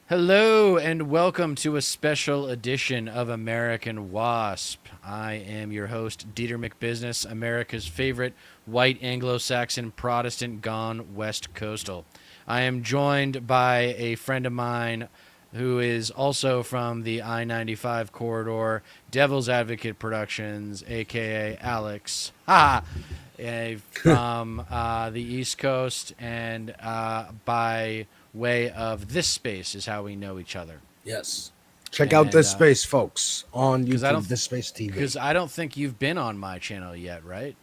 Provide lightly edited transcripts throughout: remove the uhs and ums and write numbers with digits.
Hello and welcome to a special edition of American Wasp. I am your host, DeterMcBizness, America's favorite white Anglo-Saxon Protestant gone West Coastal. I am joined by a friend of mine who is also from the I-95 corridor, Devil's Advocate Productions, aka Alex. Ha! From the East Coast, and by way of this space is how we know each other. Yes. Check out And This Space, folks, on because I YouTube, don't This Space TV. because I don't think you've been on my channel yet, right?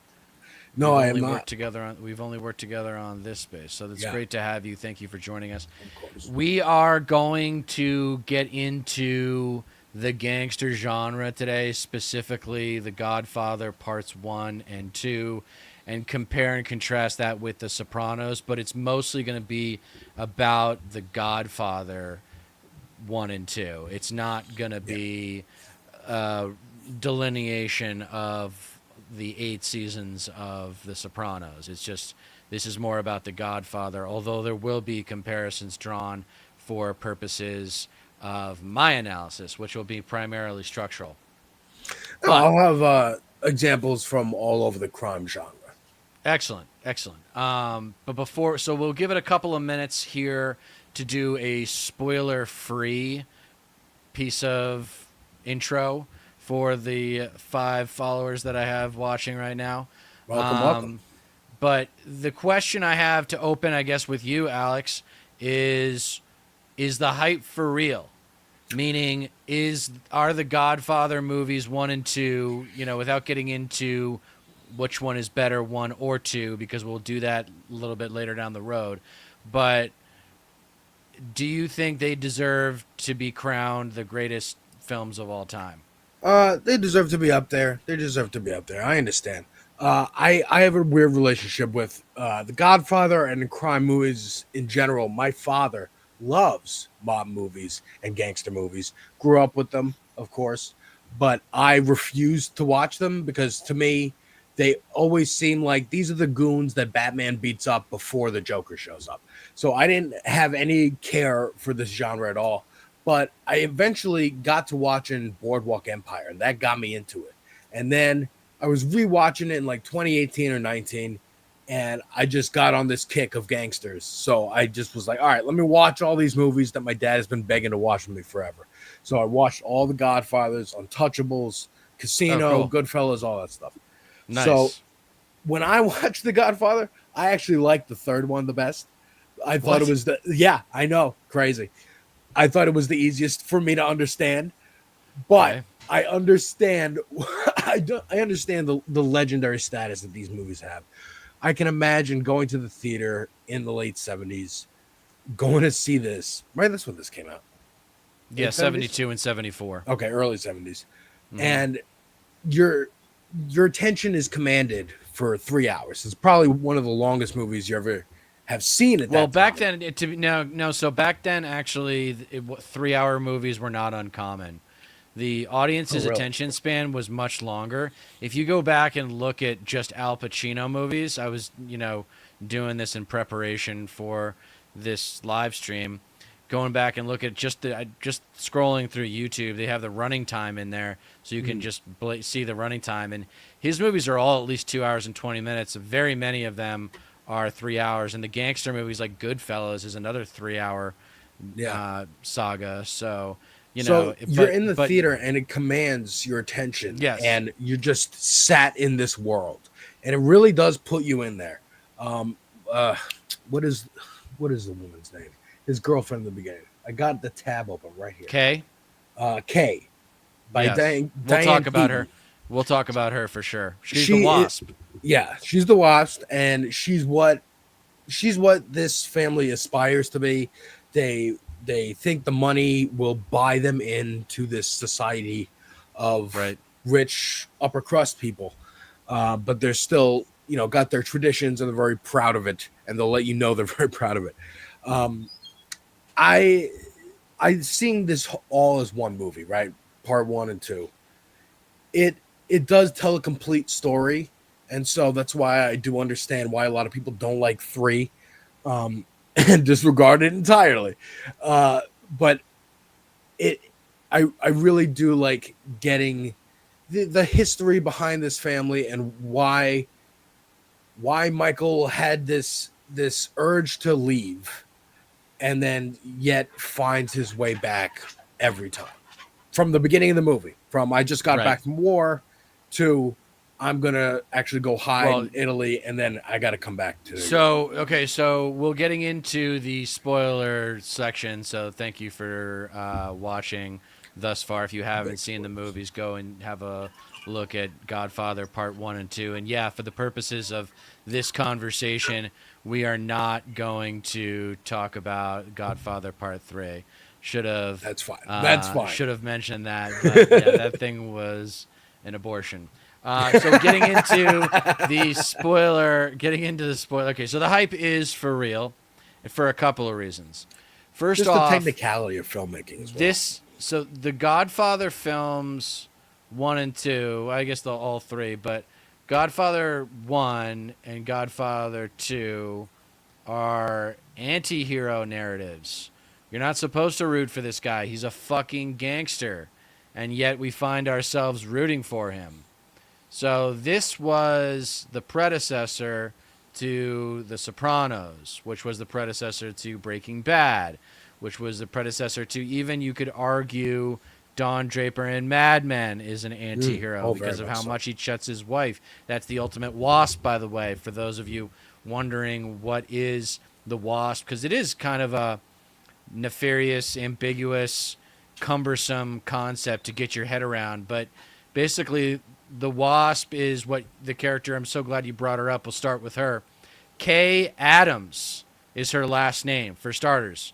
No, I am We've only worked together on this space, so it's Yeah. great to have you. Thank you for joining us. Of course. We are going to get into the gangster genre today, specifically The Godfather Parts 1 and 2, and compare and contrast that with The Sopranos, but it's mostly going to be about The Godfather 1 and 2. It's not going to be delineation of the 8 seasons of The Sopranos. It's just this is more about The Godfather, although there will be comparisons drawn for purposes of my analysis, which will be primarily structural. I'll have examples from all over the crime genre. Excellent, excellent. So we'll give it a couple of minutes here to do a spoiler-free piece of intro for the 5 followers that I have watching right now. Welcome. But the question I have to open, I guess, with you, Alex, is the hype for real? Meaning, are the Godfather movies 1 and 2, without getting into which one is better, 1 or 2, because we'll do that a little bit later down the road. But do you think they deserve to be crowned the greatest films of all time? They deserve to be up there. I understand. I have a weird relationship with The Godfather and crime movies in general. My father loves mob movies and gangster movies. Grew up with them, of course, but I refused to watch them because to me, they always seem like these are the goons that Batman beats up before the Joker shows up. So I didn't have any care for this genre at all. But I eventually got to watching Boardwalk Empire, and that got me into it. And then I was rewatching it in like 2018 or 19, and I just got on this kick of gangsters. So I just was like, all right, let me watch all these movies that my dad has been begging to watch with me forever. So I watched all the Godfathers, Untouchables, Casino, Goodfellas, all that stuff. Nice. So when I watched The Godfather, I actually liked the third one the best. I thought it was I know, crazy. I thought it was the easiest for me to understand, but okay. I understand. I understand the legendary status that these movies have. I can imagine going to the theater in the late 70s, going to see this. Right, that's when this came out. Yeah, 72 and 74. Okay, early 70s, and your attention is commanded for 3 hours. It's probably one of the longest movies you ever have seen it. Well, back then, so back then, actually, 3-hour movies were not uncommon. The audience's attention span was much longer. If you go back and look at just Al Pacino movies, I was, doing this in preparation for this live stream, going back and look at just scrolling through YouTube, they have the running time in there, so you can just see the running time. And his movies are all at least 2 hours and 20 minutes. Very many of them are 3 hours, and the gangster movies like Goodfellas is another 3-hour saga. So you're in the theater and it commands your attention. Yes, and you just sat in this world, and it really does put you in there. What is the woman's name? His girlfriend in the beginning. I got the tab open right here. Kay. Kay. We'll talk about her. We'll talk about her for sure. She's the Wasp. She's the Wasp, and she's what this family aspires to be. They think the money will buy them into this society of rich upper crust people, but they're still got their traditions and they're very proud of it, and they'll let you know they're very proud of it. I seeing this all as one movie, right? Part 1 and 2. It does tell a complete story, and so that's why I do understand why a lot of people don't like 3 and disregard it entirely. but it, I really do like getting the history behind this family and why Michael had this urge to leave and then yet finds his way back every time. From the beginning of the movie, from I just got back from war to I'm gonna actually go hide in Italy and then I gotta come back to so we're getting into the spoiler section, so thank you for watching thus far. If you haven't seen the movies, go and have a look at Godfather Part 1 and 2. And yeah, for the purposes of this conversation, we are not going to talk about Godfather Part 3. Should have. That's fine. That's fine. Should have mentioned that. But yeah, that thing was an abortion. So getting into the spoiler. Okay, so the hype is for real, for a couple of reasons. First just off, the technicality of filmmaking as well. So the Godfather films 1 and 2, I guess all three, but Godfather 1 and Godfather 2 are anti-hero narratives. You're not supposed to root for this guy. He's a fucking gangster. And yet we find ourselves rooting for him. So this was the predecessor to The Sopranos, which was the predecessor to Breaking Bad, which was the predecessor to, even you could argue, Don Draper in Mad Men is an anti-hero because of how much he shuts his wife. That's the ultimate wasp, by the way, for those of you wondering what is the wasp, because it is kind of a nefarious, ambiguous, cumbersome concept to get your head around. But basically, the wasp is what the character, I'm so glad you brought her up, we'll start with her. Kay Adams is her last name, for starters.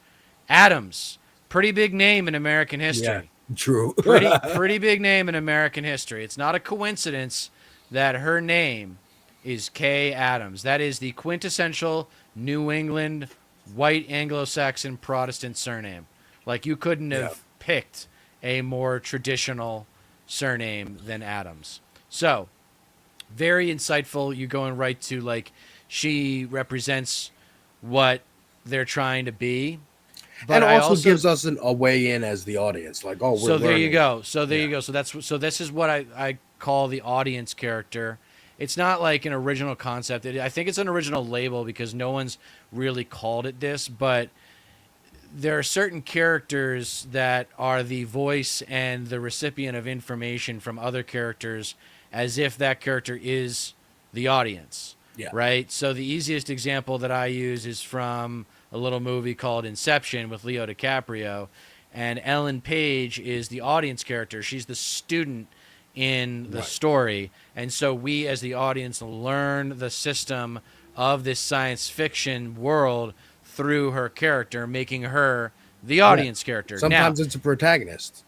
Adams, pretty big name in American history. Yeah, true. pretty big name in American history. It's not a coincidence that her name is Kay Adams. That is the quintessential New England white Anglo-Saxon Protestant surname. Like, you couldn't have picked a more traditional surname than Adams. So, very insightful. You're going right to, like, she represents what they're trying to be. But and also gives us a way in as the audience. Like, oh, we're so there learning. you go. So there you go. So this is what I call the audience character. It's not like an original concept. I think it's an original label because no one's really called it this, but there are certain characters that are the voice and the recipient of information from other characters as if that character is the audience. Yeah. Right? So the easiest example that I use is from a little movie called Inception with Leo DiCaprio, and Ellen Page is the audience character. She's the student in the story, and so we as the audience learn the system of this science fiction world through her character, making her the audience character. Sometimes it's a protagonist.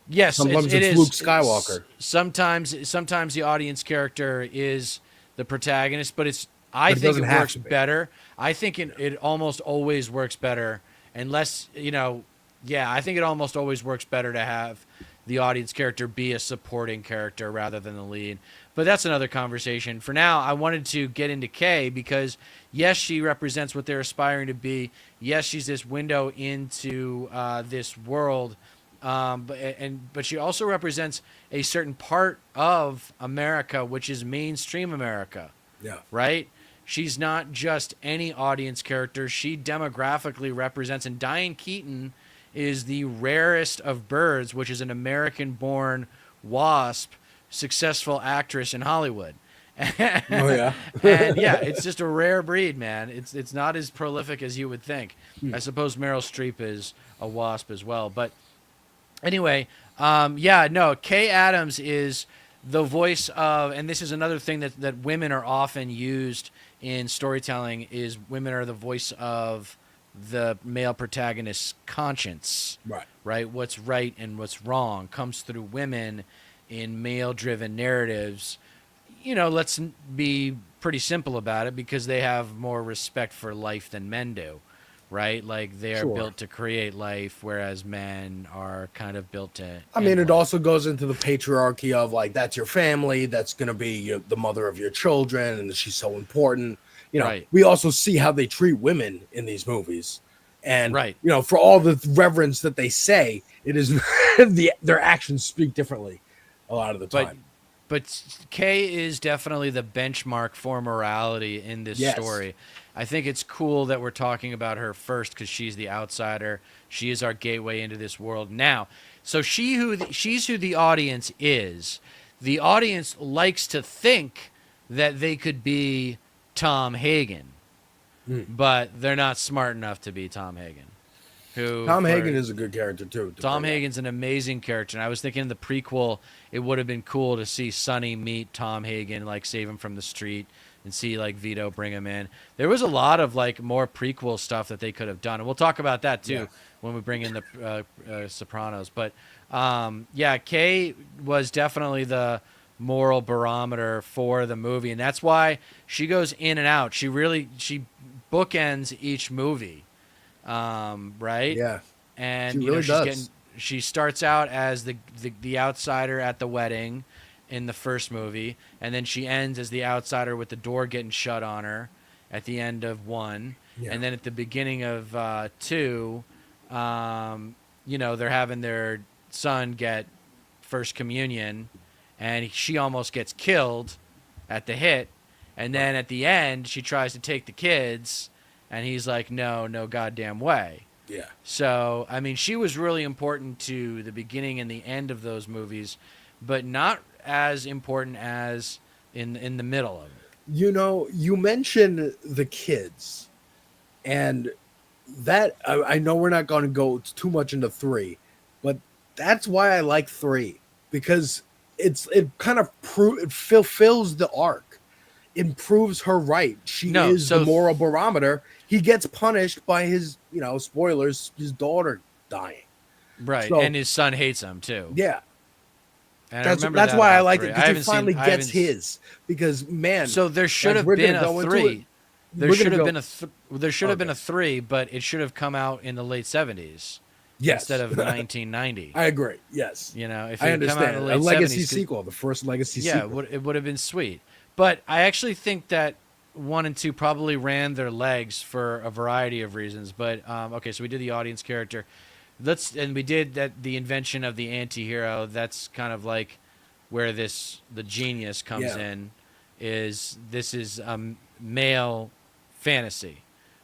Yes, sometimes it's Luke Skywalker. Sometimes the audience character is the protagonist, but I think it works better. I think it almost always works better, unless, I think it almost always works better to have the audience character be a supporting character rather than the lead. But that's another conversation. For now, I wanted to get into Kay because, yes, she represents what they're aspiring to be. Yes, she's this window into this world, but she also represents a certain part of America, which is mainstream America. Yeah. Right? She's not just any audience character. She demographically represents, and Diane Keaton is the rarest of birds, which is an American-born wasp, successful actress in Hollywood. And it's just a rare breed, man. It's not as prolific as you would think. I suppose Meryl Streep is a wasp as well. But anyway, Kay Adams is the voice of, and this is another thing that women are often used in storytelling, is women are the voice of the male protagonist's conscience. Right? What's right and what's wrong comes through women in male-driven narratives. Let's be pretty simple about it, because they have more respect for life than men do, right? Like, they are built to create life, whereas men are kind of built to it also goes into the patriarchy of, like, that's your family, that's going to be the mother of your children, and she's so important. We also see how they treat women in these movies. And Right. for all the reverence that they say, it is their actions speak differently a lot of the But time. but Kay is definitely the benchmark for morality in this Yes. story. I think it's cool that we're talking about her first because she's the outsider. She is our gateway into this world now. So she's who the audience is. The audience likes to think that they could be Tom Hagen, but they're not smart enough to be Tom Hagen. Who Tom for Hagen is a good character too. Tom Hagen's an amazing character, and I was thinking in the prequel, it would have been cool to see Sonny meet Tom Hagen, like save him from the street, and see like Vito bring him in. There was a lot of like more prequel stuff that they could have done, and we'll talk about that too when we bring in the Sopranos. But yeah, Kay was definitely the moral barometer for the movie, and that's why she goes in and out. She bookends each movie. Right? Yeah. And She really does. She starts out as the outsider at the wedding in the first movie, and then she ends as the outsider with the door getting shut on her at the end of 1. Yeah. And then at the beginning of 2, they're having their son get first communion, and she almost gets killed at the hit. And then at the end, she tries to take the kids, and he's like, no goddamn way. Yeah. So, I mean, she was really important to the beginning and the end of those movies, but not as important as in the middle of it. You mentioned the kids, and that I know we're not going to go too much into 3, but that's why I like 3, because it kind of it fulfills the arc. Improves her right. She is the moral barometer. He gets punished by his, spoilers, his daughter dying. Right. So, and his son hates him too. Yeah. And that's why I like it, because he finally gets his. Because man, so there should have been a 3. There should have been a 3, but it should have come out in the late 70s. Yes. Instead of 1990. I agree. Yes. If I it understand. Come out in the late a legacy 70s, sequel, the first legacy sequel. Yeah, it would have been sweet. But I actually think that 1 and 2 probably ran their legs for a variety of reasons. But okay, so we did the audience character. We did the invention of the anti-hero. That's kind of like where the genius comes in. This is male fantasy,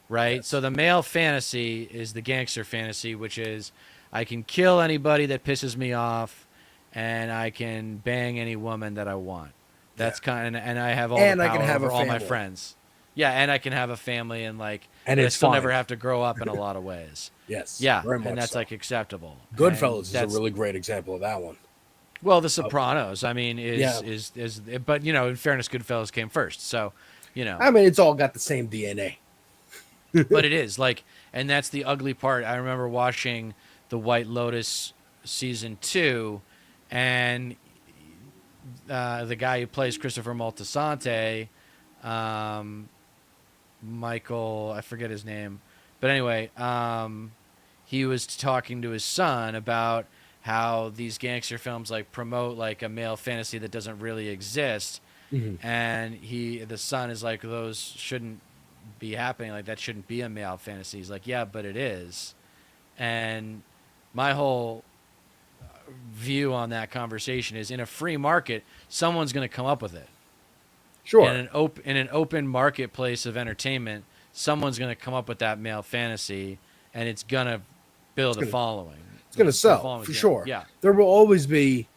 right? Yes. So the male fantasy is the gangster fantasy, which is I can kill anybody that pisses me off, and I can bang any woman that I want. That's and I have all the power over all my friends. Yeah, and I can have a family and I still never have to grow up in a lot of ways. Yes. Yeah, very much and that's so. Acceptable. Goodfellas is a really great example of that one. Well, The Sopranos, I mean, is but in fairness, Goodfellas came first, so I mean, it's all got the same DNA. But it is and that's the ugly part. I remember watching The White Lotus season 2, and the guy who plays Christopher Moltisanti, Michael, I forget his name, but anyway, he was talking to his son about how these gangster films promote a male fantasy that doesn't really exist, and the son is like, those shouldn't be happening, that shouldn't be a male fantasy. He's like, yeah, but it is. And my whole view on that conversation is, in a free market, someone's going to come up with it. Sure. In an open marketplace of entertainment, someone's going to come up with that male fantasy, and it's going to build a following. It's going to sell, for sure. Yeah. There will always be,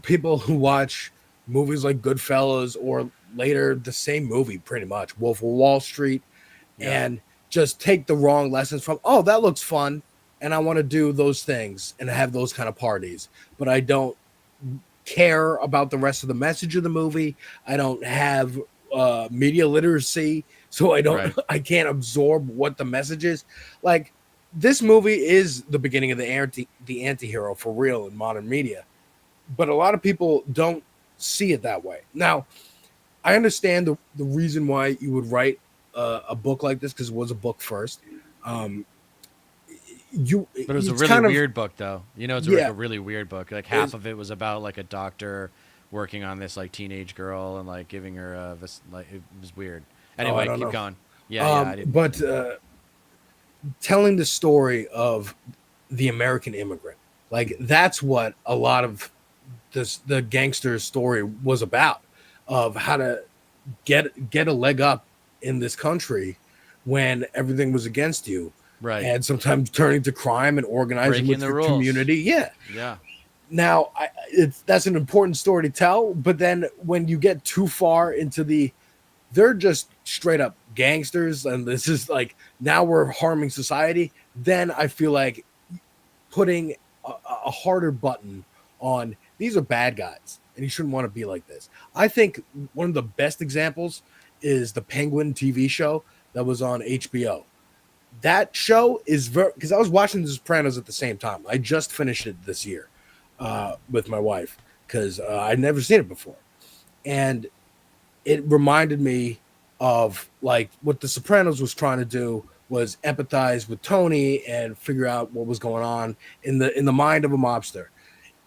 people who watch movies like Goodfellas, or later the same movie, pretty much, Wolf of Wall Street, and just take the wrong lessons from, oh, that looks fun, and I want to do those things and have those kind of parties, but I don't care about the rest of the message of the movie. I don't have media literacy, so I can't absorb what the message is. This movie is the beginning of the anti-hero for real in modern media, but a lot of people don't see it that way. Now, I understand the reason why you would write a book like this, because it was a book first. But it was a really weird book, though. It's a really weird book. Half of it was about a doctor working on this teenage girl and giving her it was weird. Anyway, keep going. Yeah, I didn't. But telling the story of the American immigrant. Like that's what a lot of the gangster story was about, of how to get a leg up in this country when everything was against you, Right. and sometimes turning to crime and organizing Breaking with the your rules. community. Yeah. Yeah. Now, that's an important story to tell, but then when you get too far into they're just straight up gangsters, and this is like now we're harming society. Then I feel like putting a harder button on these are bad guys, and you shouldn't want to be like this. I think one of the best examples is the Penguin TV show that was on HBO. That show is very, because I was watching The Sopranos at the same time. I just finished it this year with my wife because I'd never seen it before, and it reminded me of like what The Sopranos was trying to do was empathize with Tony and figure out what was going on in the mind of a mobster.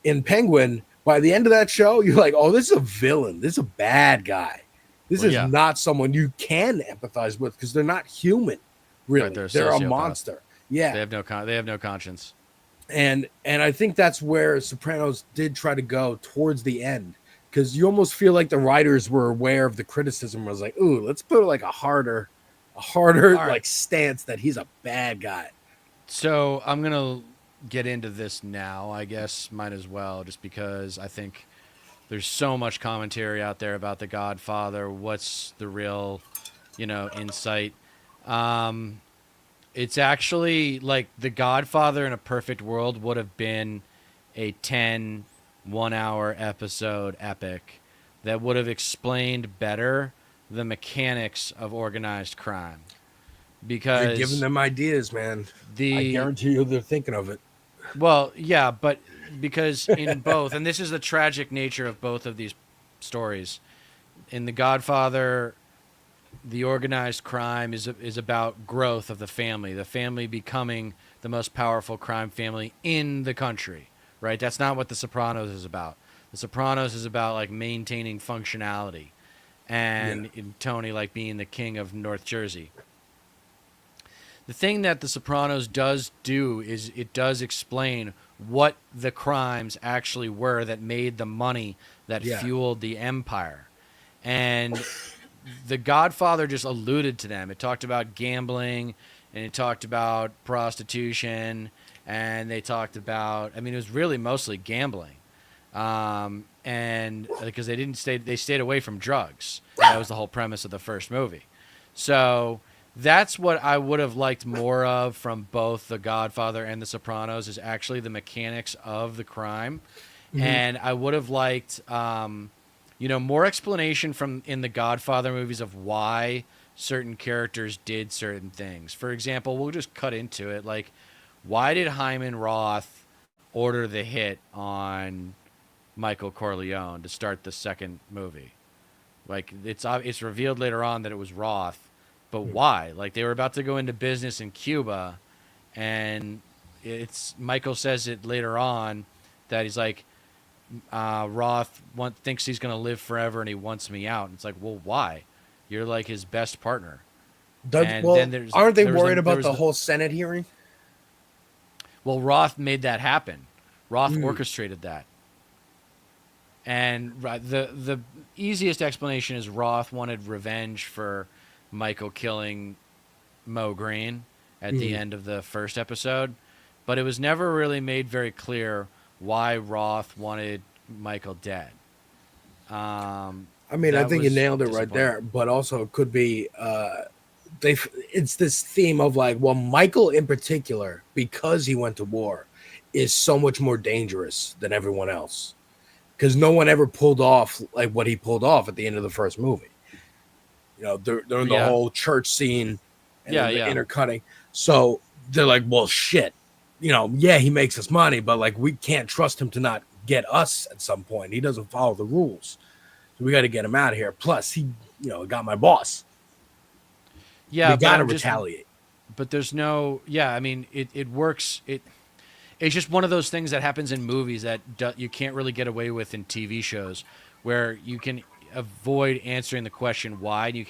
In Penguin, by the end of that show, you're like, oh, this is a villain. This is a bad guy. This Well, is yeah. not someone you can empathize with because they're not human, really. Right, they're a They're a sociopath. monster. Yeah. They have no conscience. And I think that's where Sopranos did try to go towards the end, because you almost feel like the writers were aware of the criticism. Was like, ooh, let's put like a harder All right. like stance that he's a bad guy. So I'm gonna get into this now. I guess might as well, just because I think there's so much commentary out there about The Godfather. What's the real, insight? Um, it's actually like The Godfather in a perfect world would have been a 10 1 hour episode epic that would have explained better the mechanics of organized crime. You're giving Because them ideas, man. I the guarantee you they're thinking of it. Well, yeah, but because in both, and this is the tragic nature of both of these stories. In The Godfather, the organized crime is about growth of the family becoming the most powerful crime family in the country, right? That's not what The Sopranos is about. The Sopranos is about like maintaining functionality, Yeah. and Tony like being the king of North Jersey. The thing that The Sopranos does do is it does explain what the crimes actually were that made the money that Yeah. fueled the empire. And The Godfather just alluded to them. It talked about gambling, and it talked about prostitution, and they talked about, I mean, it was really mostly gambling. And because they stayed away from drugs. That was the whole premise of the first movie. So that's what I would have liked more of from both The Godfather and The Sopranos, is actually the mechanics of the crime. And I would have liked, more explanation from in the Godfather movies of why certain characters did certain things. For example, we'll just cut into it. Like, why did Hyman Roth order the hit on Michael Corleone to start the second movie? Like, it's revealed later on that it was Roth, but why? Like, they were about to go into business in Cuba, and it's Michael says it later on that he's like, Roth thinks he's going to live forever and he wants me out. And it's like, well, why? You're like his best partner. And Well, then aren't they there was worried there about was the whole Senate hearing? Well, Roth made that happen. Roth orchestrated that. And the easiest explanation is Roth wanted revenge for Michael killing Mo Green at the end of the first episode, but it was never really made very clear why Roth wanted Michael dead. I mean, I That think you was nailed it right disappointing. there. But also, it could be it's this theme of like, well, Michael in particular, because he went to war, is so much more dangerous than everyone else. Because no one ever pulled off like what he pulled off at the end of the first movie. During the Yeah. whole church scene and Yeah, then the yeah. intercutting. So they're like, well, shit. Yeah, he makes us money, but like we can't trust him to not get us at some point. He doesn't follow the rules. So we got to get him out of here. Plus, he, got my boss. Yeah, We but got to I'm just retaliate. but there's no I mean it works. It's just one of those things that happens in movies that you can't really get away with in TV shows, where you can avoid answering the question why, and you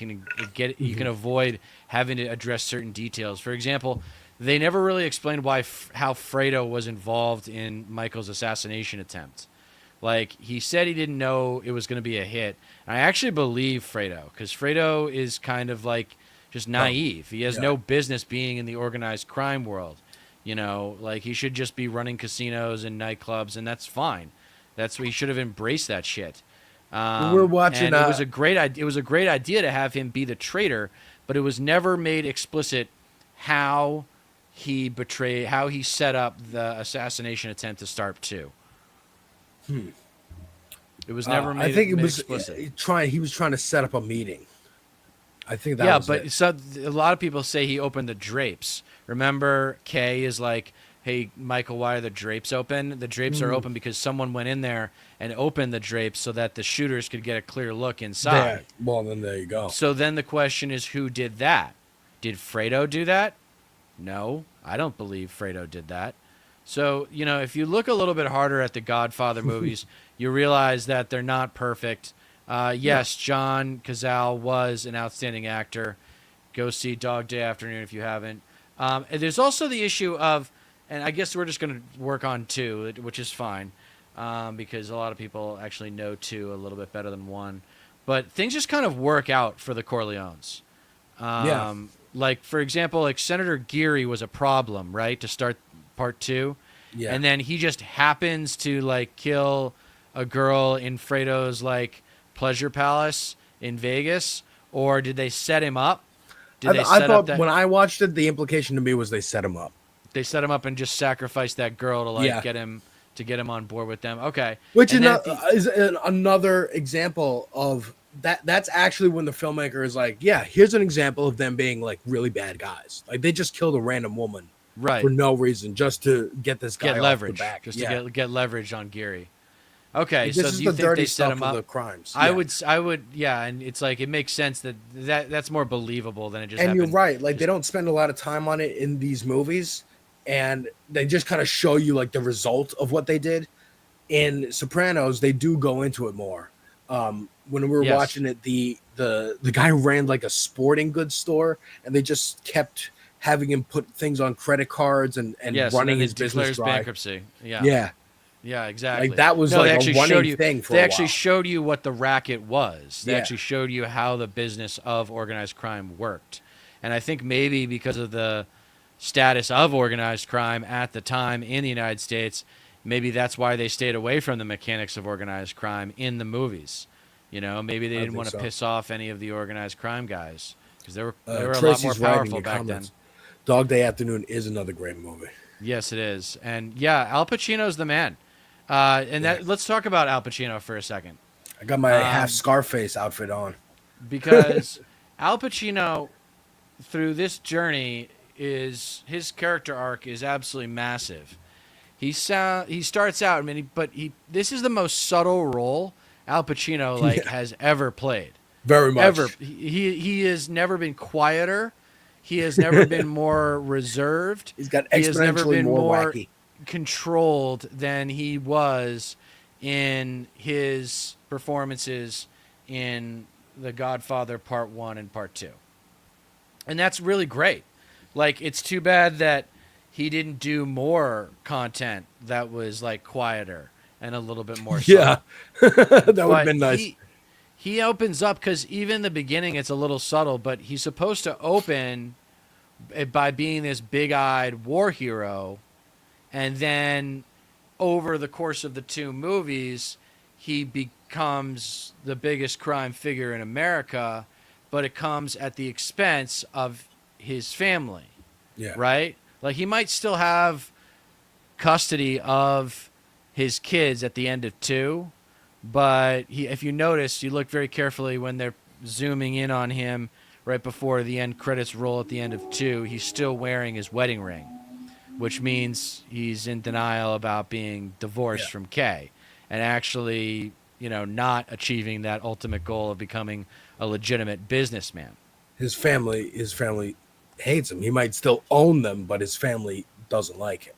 can avoid having to address certain details. For example, They never really explained how Fredo was involved in Michael's assassination attempt. Like, he said he didn't know it was going to be a hit. And I actually believe Fredo, because Fredo is kind of like just naive. He has no business being in the organized crime world. You know, like, he should just be running casinos and nightclubs, and that's fine. He should have embraced that shit. We're watching. And it was a great idea to have him be the traitor, but it was never made explicit how he set up the assassination attempt to start 2. It was never made. I think it was explicit. He was trying to set up a meeting. I think that. Was it. So a lot of people say he opened the drapes. Remember, Kay is like, "Hey, Michael, why are the drapes open? The drapes are open because someone went in there and opened the drapes so that the shooters could get a clear look inside." Yeah. Well, then there you go. So then the question is, who did that? Did Fredo do that? No, I don't believe Fredo did that. So, you know, if you look a little bit harder at the Godfather movies, you realize that they're not perfect. Yes, John Cazale was an outstanding actor. Go see Dog Day Afternoon if you haven't. And there's also the issue of, and I guess we're just going to work on 2, which is fine, because a lot of people actually know 2 a little bit better than 1. But things just kind of work out for the Corleones. Like, for example, like Senator Geary was a problem, right, to start part 2. Yeah. And then he just happens to, like, kill a girl in Fredo's, like, pleasure palace in Vegas. Or did they set him up? I thought when I watched it, the implication to me was they set him up. They set him up and just sacrificed that girl to, like, get him on board with them. Okay. Which is another example of that. That's actually when the filmmaker is like, yeah, here's an example of them being, like, really bad guys. Like, they just killed a random woman. Right. For no reason, just to get this guy leverage, off the back. Just to get leverage on Geary. Okay, so this do you the think they set him up? The crimes. I would, yeah, and it's like it makes sense that's more believable than it just. And happened. you're right, like they don't spend a lot of time on it in these movies, and they just kind of show you like the result of what they did. In Sopranos, they do go into it more. When we were watching it, the guy ran like a sporting goods store, and they just kept having him put things on credit cards and running his business dry. Bankruptcy. Yeah, exactly. Like that was like a running thing for a while. They actually showed you what the racket was. They actually showed you how the business of organized crime worked. And I think maybe because of the status of organized crime at the time in the United States, maybe that's why they stayed away from the mechanics of organized crime in the movies. You know, maybe they didn't want to piss off any of the organized crime guys because they were a lot more powerful back then. Dog Day Afternoon is another great movie. Yes, it is. And yeah, Al Pacino's the man. Let's talk about Al Pacino for a second. I got my half Scarface outfit on. Because Al Pacino, through this journey, his character arc is absolutely massive. He starts out, this is the most subtle role Al Pacino has ever played. Very much. Ever. He has never been quieter. He has never been more reserved. He's got exponentially more wacky. Controlled than he was in his performances in The Godfather Part 1 and Part 2. And that's really great. Like, it's too bad that he didn't do more content that was, like, quieter and a little bit more subtle. Yeah. That would have been nice. He opens up, because even in the beginning it's a little subtle, but he's supposed to open by being this big-eyed war hero, and then over the course of the 2 movies, he becomes the biggest crime figure in America, but it comes at the expense of his family. Yeah. Right? Like, he might still have custody of his kids at the end of 2, but if you notice, you look very carefully when they're zooming in on him right before the end credits roll at the end of 2, he's still wearing his wedding ring, which means he's in denial about being divorced from Kay and actually, not achieving that ultimate goal of becoming a legitimate businessman. His family hates him. He might still own them, but his family doesn't like him.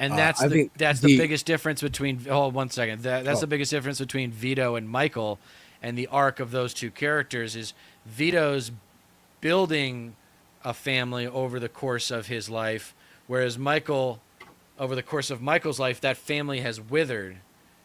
And that's the biggest difference between. Hold on 1 second. That's the biggest difference between Vito and Michael, and the arc of those 2 characters is Vito's building a family over the course of his life, Whereas Michael, over the course of Michael's life, that family has withered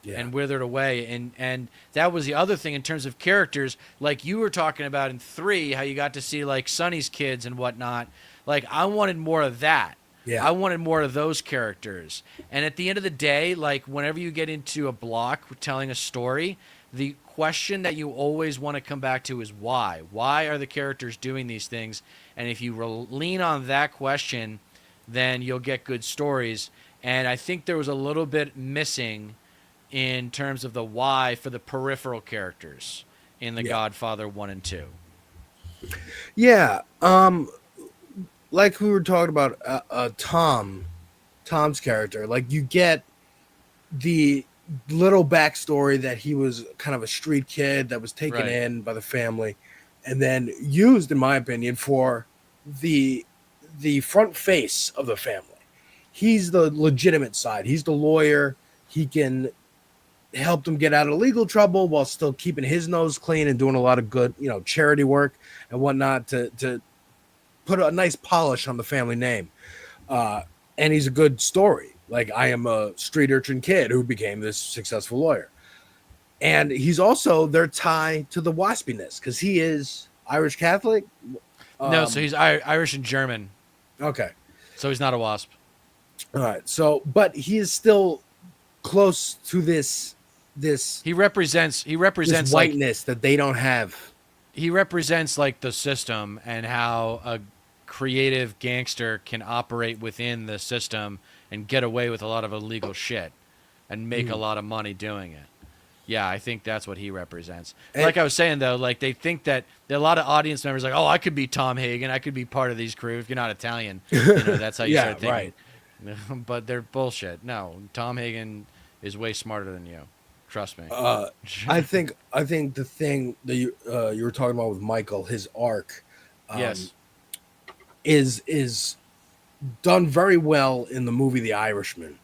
and withered away. And that was the other thing in terms of characters, like you were talking about in 3, how you got to see like Sonny's kids and whatnot. Like I wanted more of that. Yeah. I wanted more of those characters. And at the end of the day, like whenever you get into a block telling a story, the question that you always want to come back to is why. Why are the characters doing these things? And if you lean on that question, then you'll get good stories. And I think there was a little bit missing in terms of the why for the peripheral characters in The Godfather 1 and 2. Yeah. Like we were talking about Tom's character, like you get the little backstory that he was kind of a street kid that was taken in by the family and then used, in my opinion, for the front face of the family. He's the legitimate side. He's the lawyer. He can help them get out of legal trouble while still keeping his nose clean and doing a lot of good, charity work and whatnot to put a nice polish on the family name. And he's a good story. Like, I am a street urchin kid who became this successful lawyer. And he's also their tie to the waspiness because he is Irish Catholic. No, so he's Irish and German. Okay. So he's not a wasp. All right. So, but he is still close to this He represents this whiteness that they don't have. He represents like the system and how a creative gangster can operate within the system and get away with a lot of illegal shit and make a lot of money doing it. Yeah, I think that's what he represents. And like I was saying, though, like they think that there are a lot of audience members like, oh, I could be Tom Hagen. I could be part of these crew. If you're not Italian, that's how you start thinking. Right. But they're bullshit. No, Tom Hagen is way smarter than you. Trust me. I think the thing that you were talking about with Michael, his arc, is done very well in the movie The Irishman,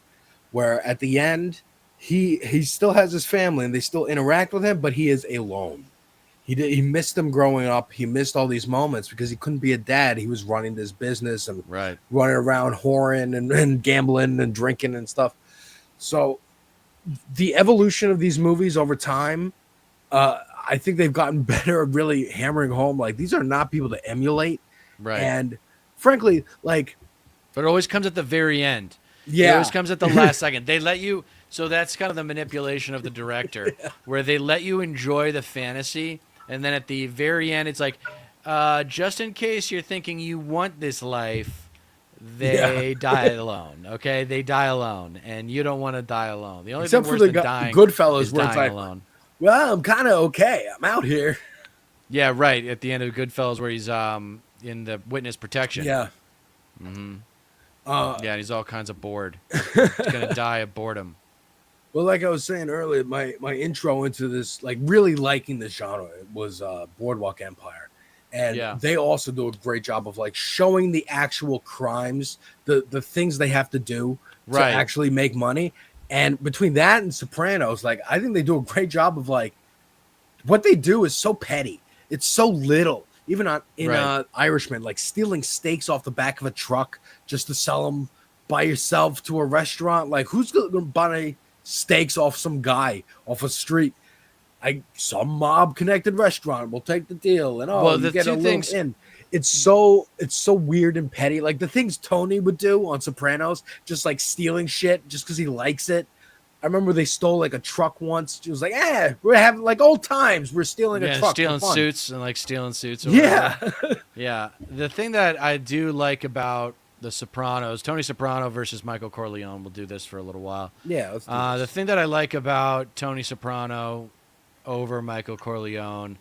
where at the end he still has his family and they still interact with him, but he is alone. He missed them growing up. He missed all these moments because he couldn't be a dad. He was running this business and running around whoring and gambling and drinking and stuff. So the evolution of these movies over time, I think they've gotten better at really hammering home, like, these are not people to emulate. Right. And frankly, like... But it always comes at the very end. Yeah. It always comes at the last second. They let you... So that's kind of the manipulation of the director, where they let you enjoy the fantasy, and then at the very end, it's like, just in case you're thinking you want this life, they die alone, okay? They die alone, and you don't want to die alone. The only Except thing worse for than dying Goodfellas, is where dying it's like, alone. Well, I'm kind of okay. I'm out here. Yeah, right. At the end of Goodfellas, where he's in the witness protection. Yeah. Mm-hmm. Yeah, he's all kinds of bored. He's gonna die of boredom. Well, like I was saying earlier, my intro into this, like really liking this genre, was Boardwalk Empire. And they also do a great job of like showing the actual crimes, the things they have to do to actually make money. And between that and Sopranos, like, I think they do a great job of like, what they do is so petty. It's so little. Even in Irishman, like stealing steaks off the back of a truck just to sell them by yourself to a restaurant. Like, who's going to buy steaks off some guy off a street? Some mob connected restaurant will take the deal, and you get a little in. It's so weird and petty. Like the things Tony would do on Sopranos, just like stealing shit just because he likes it. I remember they stole like a truck once. It was like, we're having like old times. We're stealing a truck. Stealing suits and like stealing suits. Yeah. The thing that I do like about The Sopranos, Tony Soprano versus Michael Corleone. We'll do this for a little while. Yeah. Let's do this. The thing that I like about Tony Soprano over Michael Corleone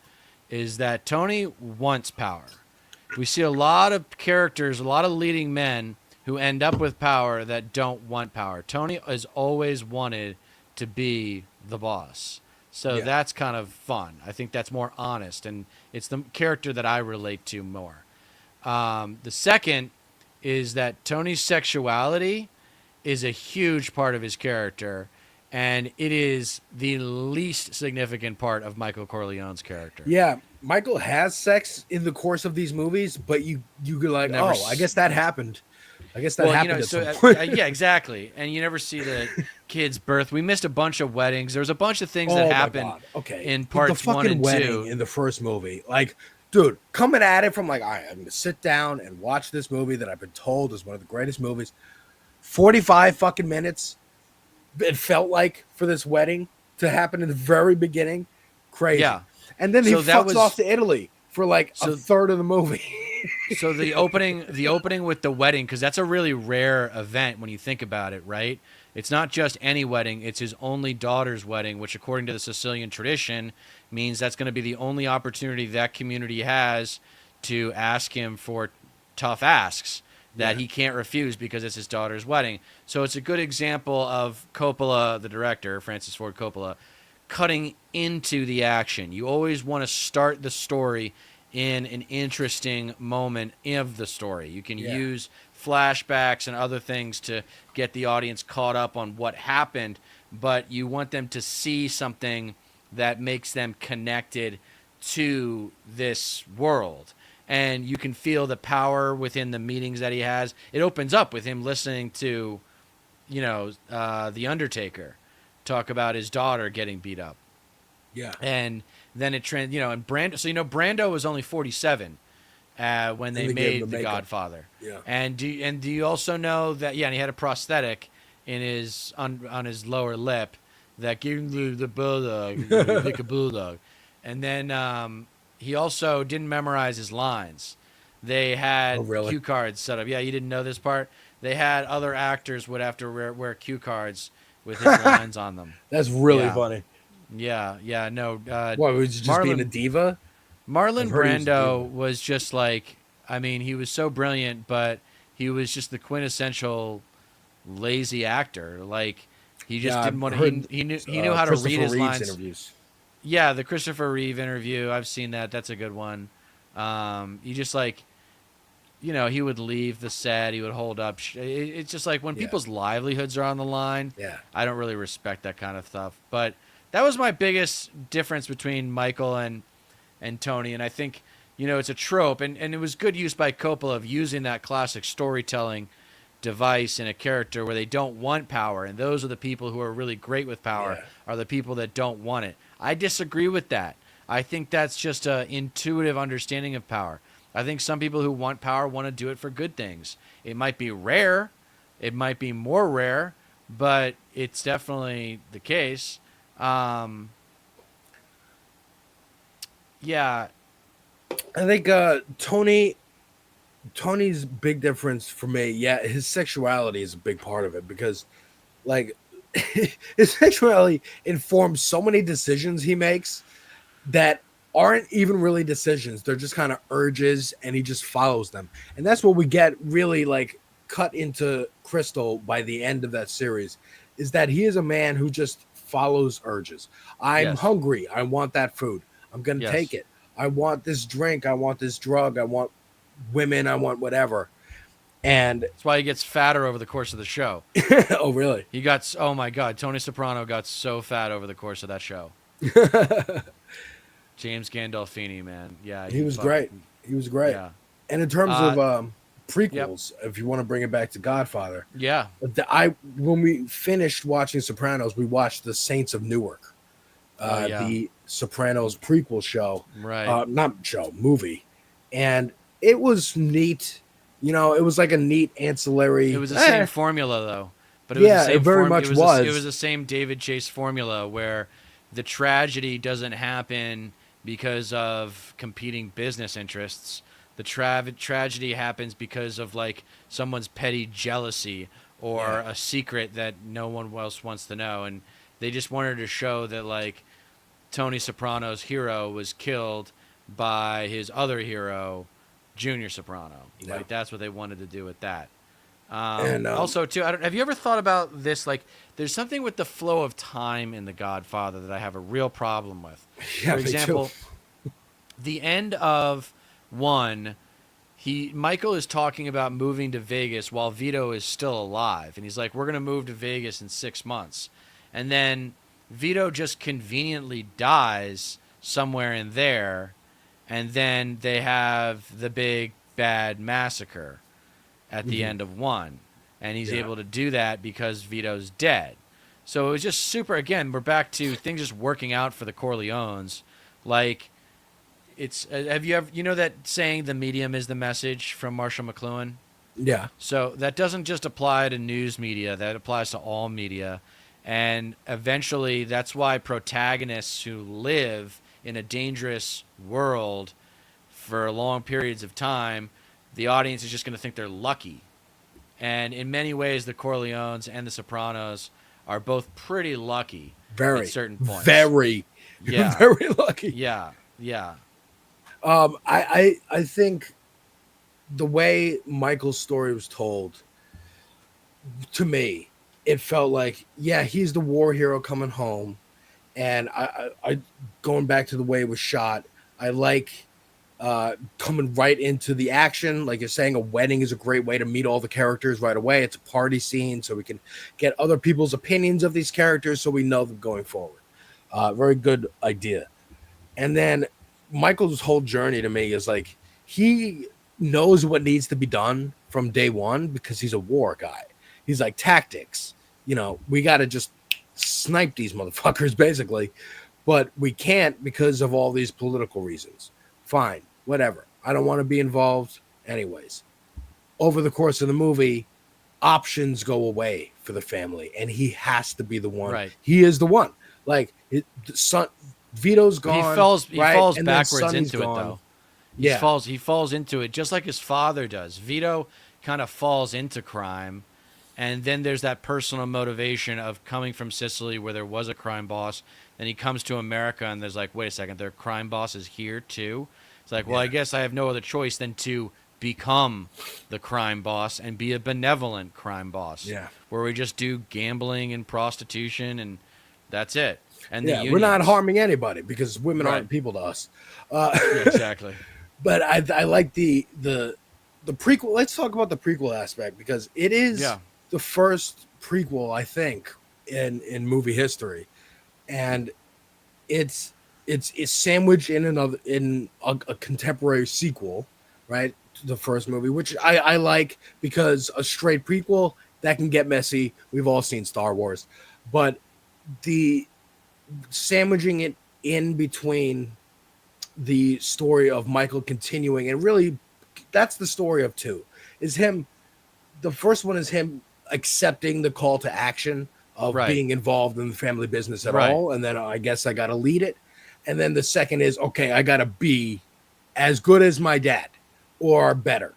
is that Tony wants power. We see a lot of characters, a lot of leading men who end up with power that don't want power. Tony has always wanted to be the boss. So that's kind of fun. I think that's more honest, and it's the character that I relate to more. The second is that Tony's sexuality is a huge part of his character, and it is the least significant part of Michael Corleone's character. Yeah, Michael has sex in the course of these movies, but you go like, I guess that happened. I guess that happened at so some point. yeah, exactly. And you never see the kid's birth. We missed a bunch of weddings. There was a bunch of things Oh that my happened God. Okay. in The parts one fucking and wedding two. in the first movie. Like, dude, coming at it from like, all right, I'm going to sit down and watch this movie that I've been told is one of the greatest movies. 45 fucking minutes. It felt like for this wedding to happen in the very beginning. Crazy. Yeah. And then he So that fucks was off to Italy for like a so third of the movie. so the opening with the wedding, because that's a really rare event when you think about it, right? It's not just any wedding, it's his only daughter's wedding, which according to the Sicilian tradition means that's going to be the only opportunity that community has to ask him for tough asks that he can't refuse because it's his daughter's wedding. So it's a good example of Coppola, the director, Francis Ford Coppola, cutting into the action. You always want to start the story in an interesting moment of the story. You can use flashbacks and other things to get the audience caught up on what happened, but you want them to see something that makes them connected to this world. And you can feel the power within the meetings that he has. It opens up with him listening to, The Undertaker talk about his daughter getting beat up. Yeah. And then and Brando. So Brando was only 47 when they made The Godfather. Yeah. And do you also know that? Yeah, and he had a prosthetic in his on his lower lip that gave him the bulldog, like a bulldog. And then he also didn't memorize his lines. They had cue cards set up. Yeah, you didn't know this part. They had other actors would have to wear cue cards with his lines on them. That's really funny. Yeah, no. What, was just being a diva? Marlon Brando was just like, I mean, he was so brilliant, but he was just the quintessential lazy actor. Like, he just didn't want to. He knew how to read his lines. Interviews. Yeah, the Christopher Reeve interview. I've seen that. That's a good one. He just like, he would leave the set. He would hold up. It's just like when people's livelihoods are on the line. Yeah, I don't really respect that kind of stuff. But that was my biggest difference between Michael and Tony. And I think, it's a trope. And it was good use by Coppola of using that classic storytelling device in a character where they don't want power. And those are the people who are really great with power are the people that don't want it. I disagree with that. I think that's just an intuitive understanding of power. I think some people who want power want to do it for good things. It might be rare. It might be more rare, but it's definitely the case. Yeah. I think Tony's big difference for me, his sexuality is a big part of it because, like, his sexuality informs so many decisions he makes that aren't even really decisions. They're just kind of urges, and he just follows them. And that's what we get really, like, cut into crystal by the end of that series, is that he is a man who just follows urges. I'm hungry. I want that food. I'm going to take it. I want this drink. I want this drug. I want women. I want whatever. And that's why he gets fatter over the course of the show. Oh, really? Oh my God. Tony Soprano got so fat over the course of that show. James Gandolfini, man. Yeah. He was great. He was great. Yeah. And in terms of prequels, if you want to bring it back to Godfather. Yeah. When we finished watching Sopranos, we watched The Saints of Newark. The Sopranos prequel show. Right. Movie. And it was neat. It was like a neat ancillary. It was the same formula, though. But it was the same it very much was. It was the same David Chase formula where the tragedy doesn't happen because of competing business interests. The tragedy happens because of, like, someone's petty jealousy or a secret that no one else wants to know. And they just wanted to show that, like, Tony Soprano's hero was killed by his other hero, Junior Soprano. Yeah. Like, that's what they wanted to do with that. And also, too, have you ever thought about this? Like, there's something with the flow of time in The Godfather that I have a real problem with. Yeah, for example, the end of one, Michael is talking about moving to Vegas while Vito is still alive. And he's like, we're going to move to Vegas in 6 months. And then Vito just conveniently dies somewhere in there. And then they have the big bad massacre. at the end of one, and he's Yeah. able to do that because Vito's dead. So it was just super. Again, we're back to things just working out for the Corleones. Like, it's have you ever that saying, "The medium is the message" from Marshall McLuhan? Yeah. So that doesn't just apply to news media, that applies to all media. And eventually, that's why protagonists who live in a dangerous world for long periods of time, the audience is just going to think they're lucky. And in many ways, the Corleones and the Sopranos are both pretty lucky Very, at certain points. very, Yeah. very lucky. Yeah. Yeah. I think the way Michael's story was told, to me, it felt like, yeah, he's the war hero coming home, and I going back to the way it was shot, I like coming right into the action. Like you're saying, a wedding is a great way to meet all the characters right away. It's a party scene, so we can get other people's opinions of these characters, so we know them going forward. Very good idea. And then Michael's whole journey to me is like, he knows what needs to be done from day one because he's a war guy. He's like, tactics, we got to just snipe these motherfuckers basically, but we can't because of all these political reasons. Fine, whatever. I don't want to be involved anyways. Over the course of the movie, options go away for the family, and he has to be the one. Right. He is the one. Like, son, Vito's gone. He falls and backwards into it, though. Yeah. He falls into it just like his father does. Vito kind of falls into crime, and then there's that personal motivation of coming from Sicily where there was a crime boss. Then he comes to America, and there's like, wait a second, there are crime bosses here too? It's like, well, I guess I have no other choice than to become the crime boss and be a benevolent crime boss. Yeah. Where we just do gambling and prostitution, and that's it. And we're not harming anybody because women aren't people to us. Yeah, exactly. But I like the prequel. Let's talk about the prequel aspect because it is the first prequel, I think, in movie history, and it's sandwiched in a contemporary sequel, right, to the first movie, which I like because a straight prequel that can get messy. We've all seen Star Wars, but the sandwiching it in between the story of Michael continuing, and really that's the story of two, is him. The first one is him accepting the call to action of being involved in the family business at all, and then I guess I got to lead it. And then the second is, okay, I got to be as good as my dad or better.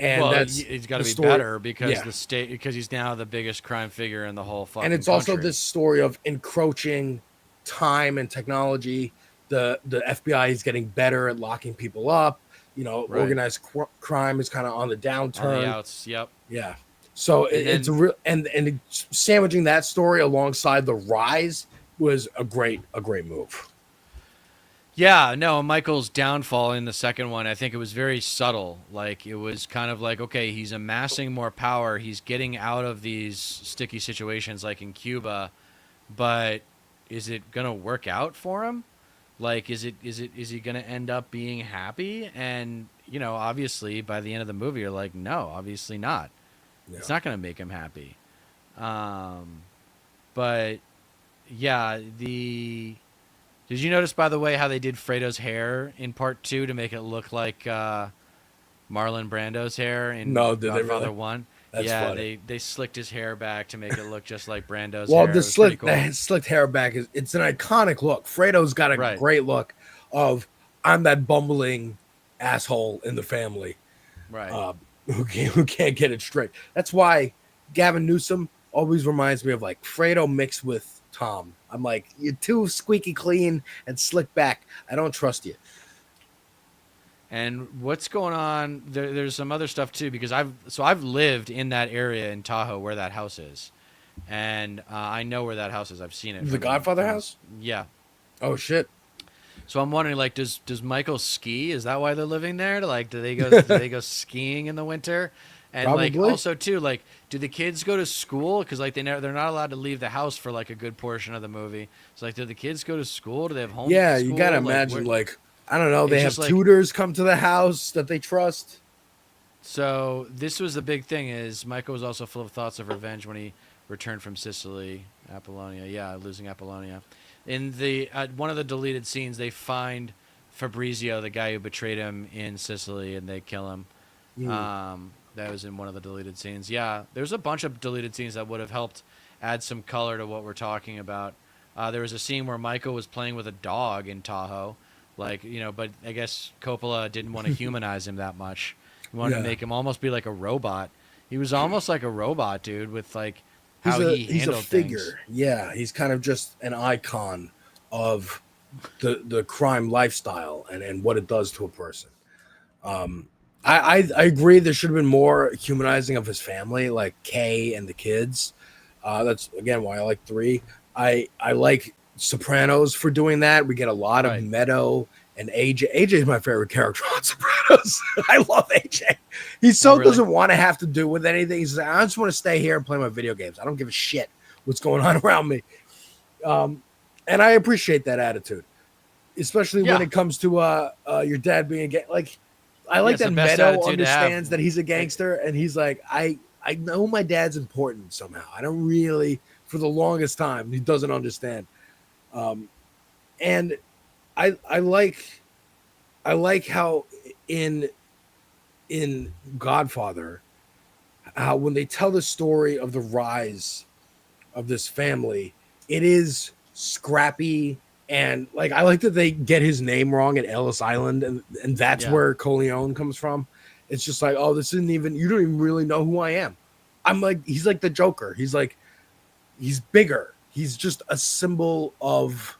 And he's got to be better because because he's now the biggest crime figure in the whole fucking And it's country. also this story of encroaching time and technology. The FBI is getting better at locking people up. Organized crime is kind of on the downturn. On the outs, yep. Yeah. So it's a real and sandwiching that story alongside the rise was a great move. Yeah, no, Michael's downfall in the second one, I think it was very subtle. Like, it was kind of like, okay, he's amassing more power. He's getting out of these sticky situations like in Cuba, but is it going to work out for him? Like, is he going to end up being happy? And, obviously by the end of the movie, you're like, no, obviously not. Yeah. It's not going to make him happy. But yeah, did you notice, by the way, how they did Fredo's hair in part 2 to make it look like Marlon Brando's hair in Godfather 1? That's funny. They slicked his hair back to make it look just like Brando's hair. Well, the slicked hair back it's an iconic look. Fredo's got a great look of, I'm that bumbling asshole in the family, right? Who can't get it straight. That's why Gavin Newsom always reminds me of like Fredo mixed with Tom. I'm like, you're too squeaky clean and slick back. I don't trust you. And what's going on? There's some other stuff too, because I've lived in that area in Tahoe where that house is, and I know where that house is. I've seen it. The Godfather house? Yeah. Oh shit. So I'm wondering, like, does Michael ski? Is that why they're living there? Like, do they go skiing in the winter? And probably. Like, also too, like, do the kids go to school? Because like they're not allowed to leave the house for like a good portion of the movie. So like, do the kids go to school? Do they have home? Yeah, school? you gotta imagine like I don't know. They have tutors come to the house that they trust. So this was the big thing: is Michael was also full of thoughts of revenge when he returned from Sicily, Apollonia. Yeah, losing Apollonia. In the one of the deleted scenes, they find Fabrizio, the guy who betrayed him in Sicily, and they kill him. That was in one of the deleted scenes. Yeah, there's a bunch of deleted scenes that would have helped add some color to what we're talking about. There was a scene where Michael was playing with a dog in Tahoe, but I guess Coppola didn't want to humanize him that much. He wanted to make him almost be like a robot. He was almost like a robot, dude, with like how he handled he's a figure. things. Yeah, he's kind of just an icon of the crime lifestyle and what it does to a person. I agree there should have been more humanizing of his family, like Kay and the kids. That's again why I like 3. I like Sopranos for doing that. We get a lot of Meadow and AJ. AJ is my favorite character on Sopranos. I love AJ. He doesn't want to have to do with anything. He's like, I just want to stay here and play my video games. I don't give a shit what's going on around me. And I appreciate that attitude, especially when it comes to your dad being gay. Like, I like that Meadow understands that he's a gangster, and he's like, I know my dad's important somehow. I don't really, for the longest time, he doesn't understand. And I like how in Godfather, how when they tell the story of the rise of this family, it is scrappy. And like, I like that they get his name wrong at Ellis Island, and that's where Corleone comes from. It's just like, oh, this isn't even, you don't even really know who I am. I'm like, he's like the Joker. He's like, he's bigger. He's just a symbol of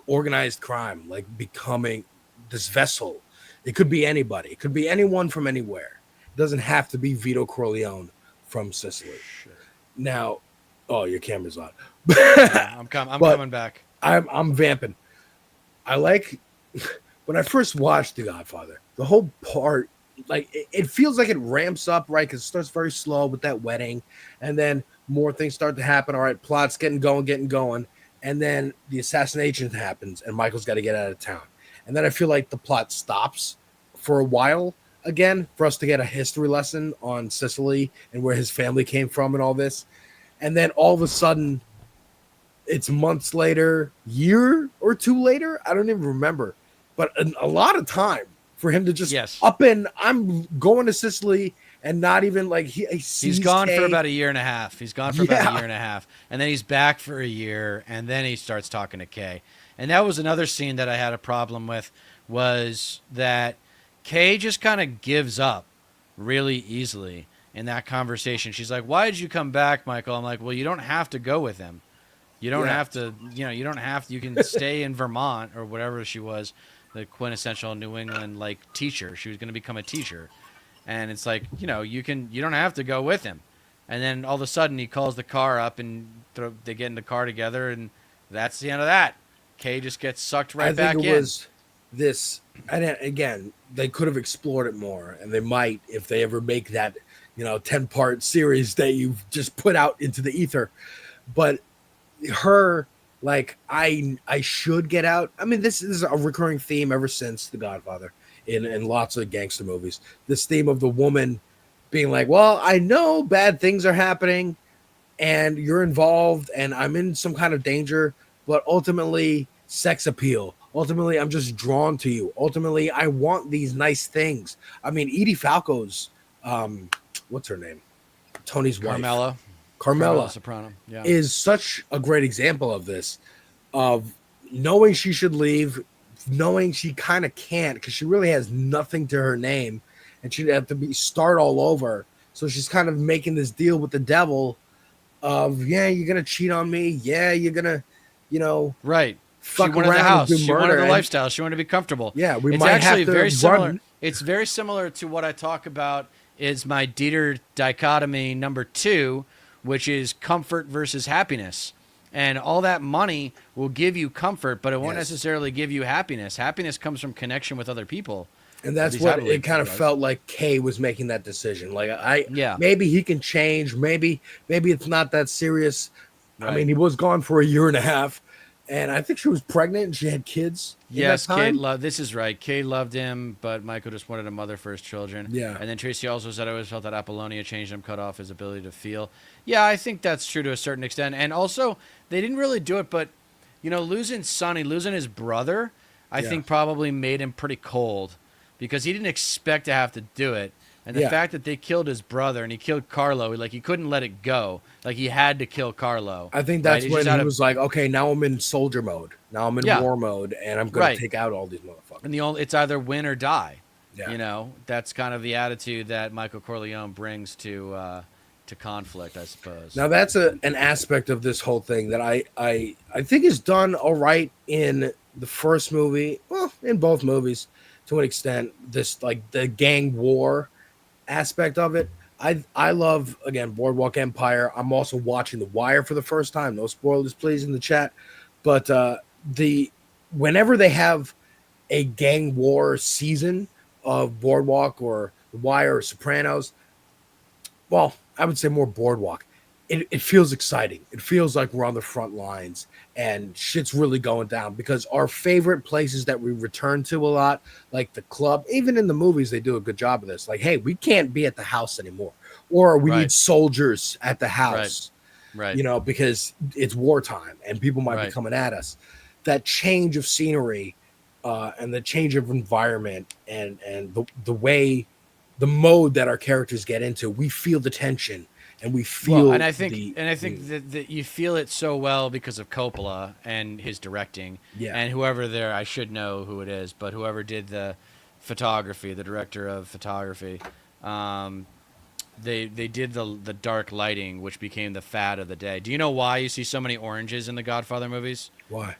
organized crime, like becoming this vessel. It could be anybody. It could be anyone from anywhere. It doesn't have to be Vito Corleone from Sicily. Shit. Now, oh, your camera's on. I'm coming back. I'm vamping. I like when I first watched The Godfather, the whole part, like it feels like it ramps up, right? Because it starts very slow with that wedding, and then more things start to happen. All right, plot's getting going, and then the assassination happens, and Michael's got to get out of town. And then I feel like the plot stops for a while again for us to get a history lesson on Sicily and where his family came from and all this. And then all of a sudden, it's months later, year or two later. I don't even remember, but a lot of time for him to just up and I'm going to Sicily and not even like he's gone for about a year and a half. He's gone for about a year and a half, and then he's back for a year, and then he starts talking to Kay. And that was another scene that I had a problem with, was that Kay just kind of gives up really easily in that conversation. She's like, "Why did you come back, Michael?" I'm like, "Well, you don't have to go with him. You don't have to, you don't have to, you can stay in Vermont," or whatever she was, the quintessential New England like teacher. She was going to become a teacher. And it's like, you don't have to go with him. And then all of a sudden he calls the car up and they get in the car together, and that's the end of that. Kay just gets sucked back in. I think it was this, and again, they could have explored it more, and they might if they ever make that, 10-part series that you've just put out into the ether. But her, like, I should get out. I mean, this is a recurring theme ever since The Godfather in lots of gangster movies. This theme of the woman being like, well, I know bad things are happening and you're involved and I'm in some kind of danger, but ultimately sex appeal. Ultimately, I'm just drawn to you. Ultimately, I want these nice things. I mean, Edie Falco's, what's her name? Tony's wife. Carmela Soprano, is such a great example of this, of knowing she should leave, knowing she kind of can't because she really has nothing to her name and she'd have to start all over. So she's kind of making this deal with the devil of, you're going to cheat on me. Yeah, you're going to, right. Fuck she wanted around the house. And do she murder. wanted the lifestyle. She wanted to be comfortable. Yeah, it's might actually have to very similar. run. It's very similar to what I talk about is my Dieter dichotomy number 2, which is comfort versus happiness. And all that money will give you comfort, but it won't necessarily give you happiness. Happiness comes from connection with other people. And that's what it kind of felt like Kay was making that decision. Like, maybe he can change. Maybe it's not that serious. Right. I mean, he was gone for a year and a half. and I think she was pregnant and she had kids in that Yes, Kate time. loved. This is right. Kate loved him, but Michael just wanted a mother for his children. Yeah, And then Tracy also said, "I always felt that Apollonia changed him, cut off his ability to feel." Yeah, I think that's true to a certain extent. And also, they didn't really do it, but losing Sonny, losing his brother, I yeah, think probably made him pretty cold because he didn't expect to have to do it. And the yeah. fact that they killed his brother and he killed Carlo, like he couldn't let it go. Like he had to kill Carlo, I think right? that's It's when just he out of was like, okay, now I'm in soldier mode. Now I'm in yeah, war mode, and I'm gonna right. take out all these motherfuckers. And it's either win or die. Yeah. That's kind of the attitude that Michael Corleone brings to conflict, I suppose. Now that's an aspect of this whole thing that I think is done all right in the first movie, well, in both movies to an extent. This like the gang war aspect of it. I love again Boardwalk Empire. I'm also watching The Wire for the first time. No spoilers, please, in the chat. But the whenever they have a gang war season of Boardwalk or The Wire or Sopranos, well, I would say more Boardwalk. It feels exciting. It feels like we're on the front lines and shit's really going down because our favorite places that we return to a lot, like the club, even in the movies, they do a good job of this. Like, hey, we can't be at the house anymore, or we need Right. soldiers at the Right. house, Right. because it's wartime and people might be Right. coming at us. That change of scenery and the change of environment and the way the mode that our characters get into, we feel the tension and we feel Well, and I think that you feel it so well because of Coppola and his directing, yeah, and whoever there, I should know who it is, but whoever did the photography, the director of photography, um, they did the dark lighting, which became the fad of the day. Do you know why you see so many oranges in the Godfather movies? why?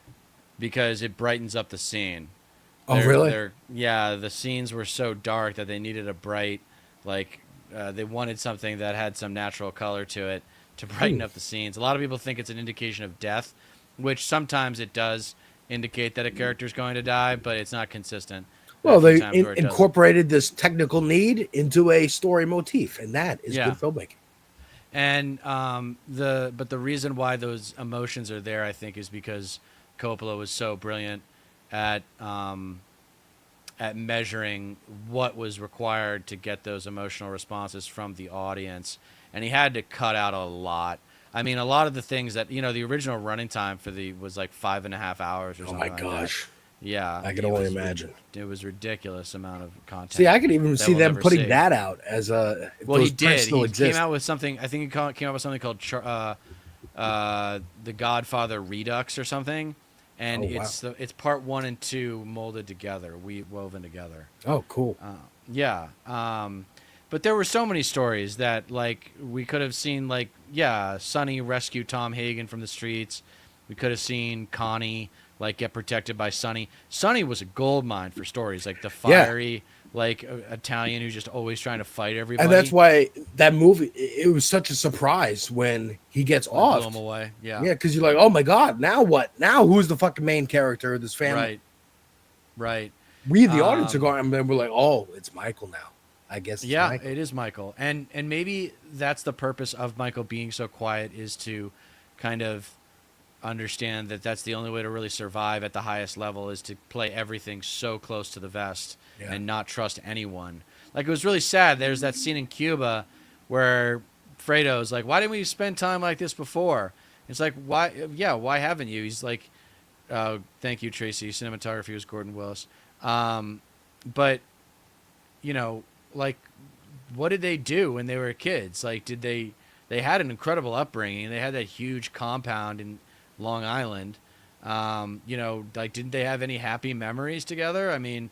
Because it brightens up the scene. Oh, really? Yeah, the scenes were so dark that they needed a bright, like, they wanted something that had some natural color to it to brighten up the scenes. A lot of people think it's an indication of death, which sometimes it does indicate that a character's going to die, but it's not consistent. There are Well, a few they times where it doesn't. incorporated this technical need into a story motif, and that is Yeah. good filmmaking. And the reason why those emotions are there, I think, is because Coppola was so brilliant at measuring what was required to get those emotional responses from the audience, and he had to cut out a lot. I mean, a lot of the things that the original running time for the was like 5.5 hours or Oh something my like gosh, that. Yeah, I can only imagine. It was ridiculous amount of content. See, I could even that see we'll them never putting see. that out as a. If Well, those he prints did. still He exist. came out with something. I think he came out with something called The Godfather Redux or something, and Oh, wow. it's part 1 and 2 molded together, woven together. Oh, cool. Yeah. But there were so many stories that like we could have seen, like, yeah, Sonny rescue Tom Hagen from the streets. We could have seen Connie like get protected by Sonny. Sonny was a gold mine for stories, like the fiery like Italian who's just always trying to fight everybody. And that's why that movie, it was such a surprise when he gets blew off. him away. Yeah. Yeah, because you're like, oh my God, now what? Now who's the fucking main character of this family? Right. Right. We, the audience, are going, and then we're like, oh, it's Michael now. I guess it's Yeah, Michael. it is Michael. And maybe that's the purpose of Michael being so quiet, is to kind of understand that that's the only way to really survive at the highest level, is to play everything so close to the vest and not trust anyone. Like, it was really sad. There's that scene in Cuba where Fredo's like, why didn't we spend time like this before? It's like, why? Yeah, why haven't you? He's like, thank you, Tracy. Cinematography was Gordon Willis. But, like, what did they do when they were kids? Like, they had an incredible upbringing. They had that huge compound in Long Island. Like, didn't they have any happy memories together? I mean,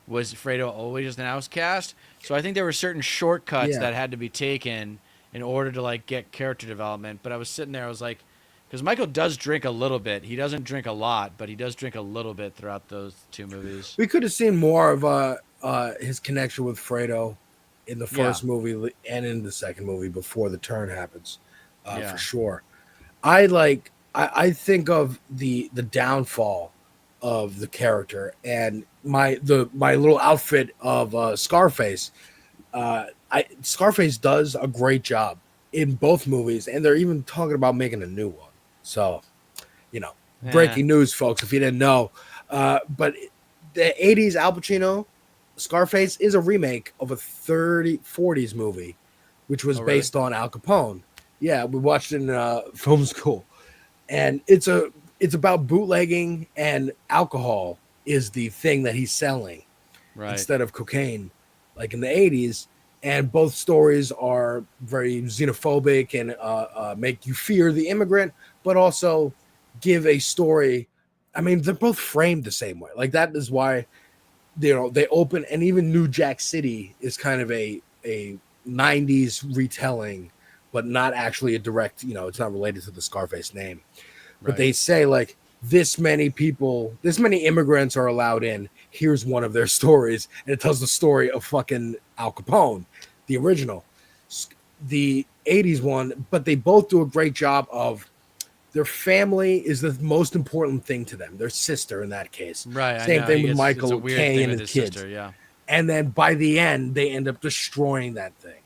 was Fredo always just an outcast? So I think there were certain shortcuts that had to be taken in order to, like, get character development. But I was sitting there, I was like, because Michael does drink a little bit. He doesn't drink a lot, but he does drink a little bit throughout those 2 movies. We could have seen more of his connection with Fredo in the first movie and in the second movie before the turn happens, for sure. I think of the downfall of the character and my little outfit of Scarface. Scarface does a great job in both movies, and they're even talking about making a new one. So, Breaking news, folks, if you didn't know. But the 80s Al Pacino, Scarface, is a remake of a 40s movie, which was really? based on Al Capone. Yeah, we watched it in film school. And it's about bootlegging, and alcohol is the thing that he's selling instead of cocaine, like in the 80s. And both stories are very xenophobic and make you fear the immigrant, but also give a story. I mean, they're both framed the same way. Like, that is why, they open, and even New Jack City is kind of a 90s retelling, but not actually a direct, it's not related to the Scarface name. But they say, like, this many immigrants are allowed in. Here's one of their stories. And it tells the story of fucking Al Capone, the original, the 80s one. But they both do a great job of, their family is the most important thing to them. Their sister, in that case. Right. Same thing with Michael Caine and his kids. Sister, yeah. And then by the end, they end up destroying that thing.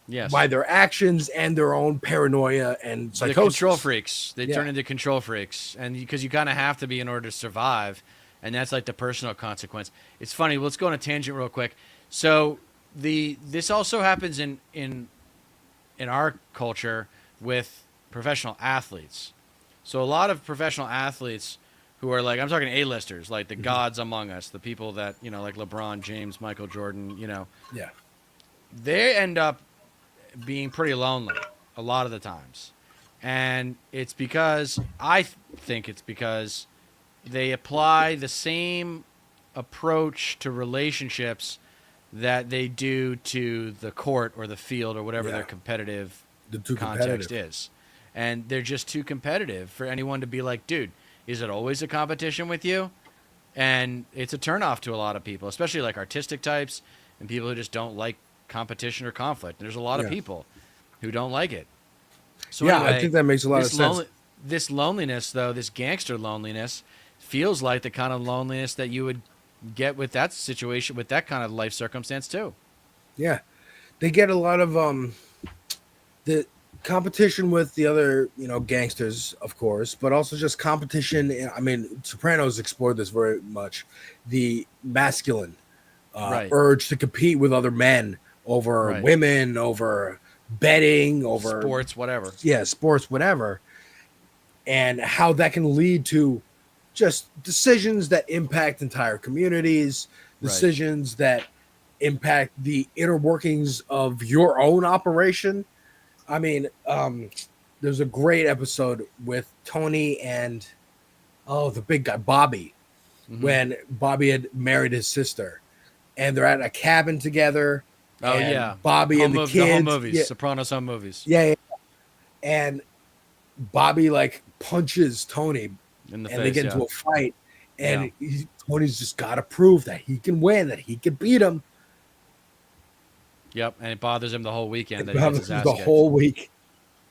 Yes. By their actions and their own paranoia and psychosis. The control freaks. They turn into control freaks. And because you kind of have to be in order to survive. And that's like the personal consequence. It's funny. Let's go on a tangent real quick. So this also happens in our culture with professional athletes. So a lot of professional athletes who are like, I'm talking A-listers, like the gods among us, the people that, like LeBron James, Michael Jordan, Yeah. They end up being pretty lonely a lot of the times. And it's because, I think it's because they apply the same approach to relationships that they do to the court or the field or whatever their competitive context is. And they're just too competitive for anyone to be like, dude, is it always a competition with you? And it's a turnoff to a lot of people, especially like artistic types and people who just don't like competition or conflict. There's a lot of people who don't like it. So anyway, I think that makes a lot of sense. This loneliness, though, this gangster loneliness, feels like the kind of loneliness that you would get with that situation, with that kind of life circumstance, too. Yeah. They get a lot of the competition with the other, gangsters, of course, but also just competition. I mean, Sopranos explored this very much. The masculine urge to compete with other men over women, over betting, over sports, whatever. Yeah, sports, whatever. And how that can lead to just decisions that impact entire communities, decisions that impact the inner workings of your own operation. I mean, there's a great episode with Tony and the big guy, Bobby, when Bobby had married his sister, and they're at a cabin together. Oh yeah, Bobby and the kids, the home movies, Sopranos home movies. Yeah, and Bobby like punches Tony in the face, and they get into a fight, and Tony's just got to prove that he can win, that he can beat him. Yep, and it bothers him the whole weekend. It bothers him the whole week.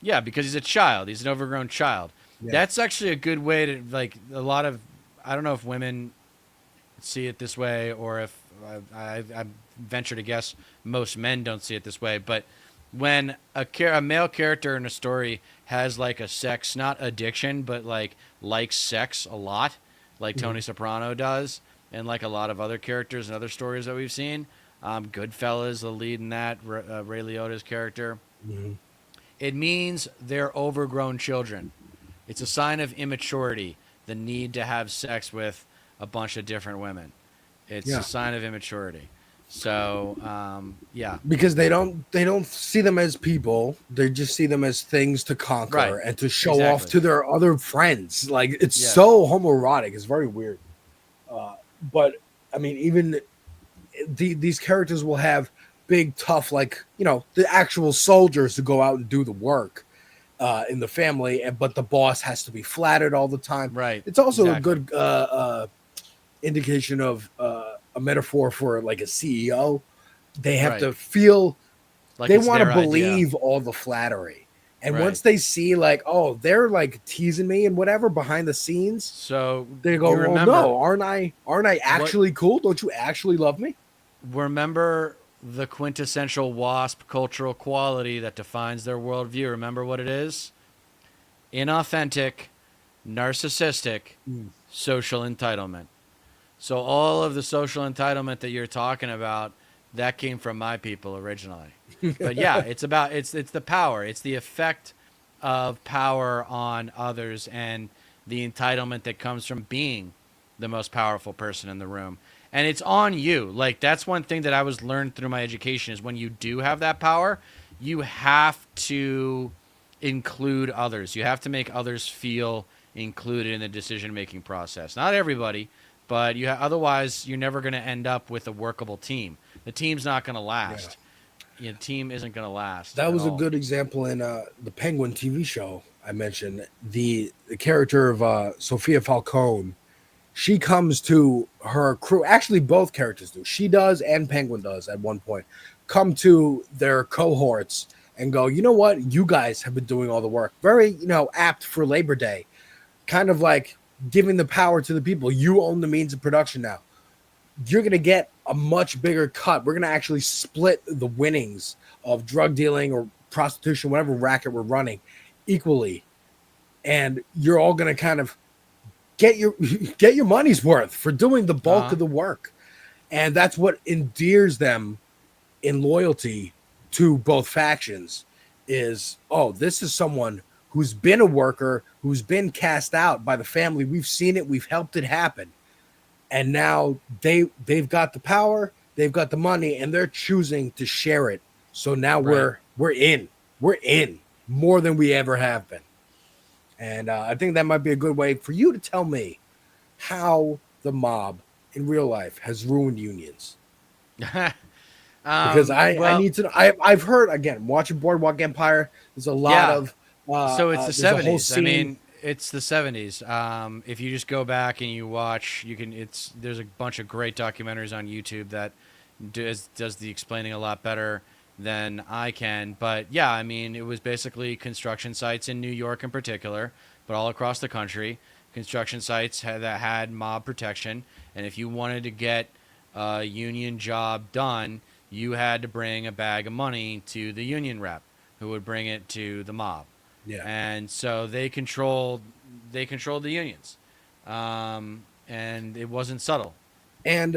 Yeah, because he's a child. He's an overgrown child. Yeah. That's actually a good way to, like, a lot of, I don't know if women see it this way or if I venture to guess most men don't see it this way, but when a male character in a story has like a sex, not addiction, but like likes sex a lot, like Tony Soprano does, and like a lot of other characters and other stories that we've seen, Goodfellas, the lead in that, Ray Liotta's character, it means they're overgrown children. It's a sign of immaturity, the need to have sex with a bunch of different women. It's a sign of immaturity. So, because they don't see them as people. They just see them as things to conquer and to show off to their other friends. Like, it's so homoerotic. It's very weird. But I mean, even these characters will have big, tough, like, the actual soldiers to go out and do the work in the family. But the boss has to be flattered all the time. Right. It's also a good indication of a metaphor for like a CEO. They have to feel like they want to believe all the flattery. And once they see like, oh, they're like teasing me and whatever behind the scenes, so they go, oh no, aren't I actually cool? Don't you actually love me? Remember the quintessential WASP cultural quality that defines their worldview. Remember what it is? Inauthentic, narcissistic, Mm. social entitlement. So all of the social entitlement that you're talking about, that came from my people originally. But yeah, it's the power. It's the effect of power on others and the entitlement that comes from being the most powerful person in the room. And it's on you. Like that's one thing that I was learned through my education is when you do have that power, you have to include others. You have to make others feel included in the decision making process. Not everybody, but otherwise you're never going to end up with a workable team. The team's not going to Yeah. last. Your team isn't going to last That at was a all. good example in the Penguin TV show I mentioned. The character of Sophia Falcone, she comes to her crew. Actually, both characters do. She does and Penguin does at one point. Come to their cohorts and go, you know what? You guys have been doing all the work. Very, apt for Labor Day. Kind of like giving the power to the people. You own the means of production now. You're going to get a much bigger cut. We're going to actually split the winnings of drug dealing or prostitution, whatever racket we're running, equally. And you're all going to kind of get your get your money's worth for doing the bulk Uh-huh. of the work. And that's what endears them in loyalty to both factions is, oh, this is someone who's been a worker, who's been cast out by the family. We've seen it, we've helped it happen. And now they've got the power, they've got the money, and they're choosing to share it. So now Right. we're in more than we ever have been. And I think that might be a good way for you to tell me how the mob in real life has ruined unions. Because I Well, need to know. I've heard, again, watching Boardwalk Empire, there's a lot yeah. of So it's the there's a whole 70s. I scene. mean, it's the 70s. If you just go back and you watch, you can. There's a bunch of great documentaries on YouTube that does the explaining a lot better than I can. But yeah, I mean, it was basically construction sites in New York in particular, but all across the country. Construction sites that had mob protection, and if you wanted to get a union job done, you had to bring a bag of money to the union rep, who would bring it to the mob, Yeah. and so they controlled the unions, and it wasn't subtle. And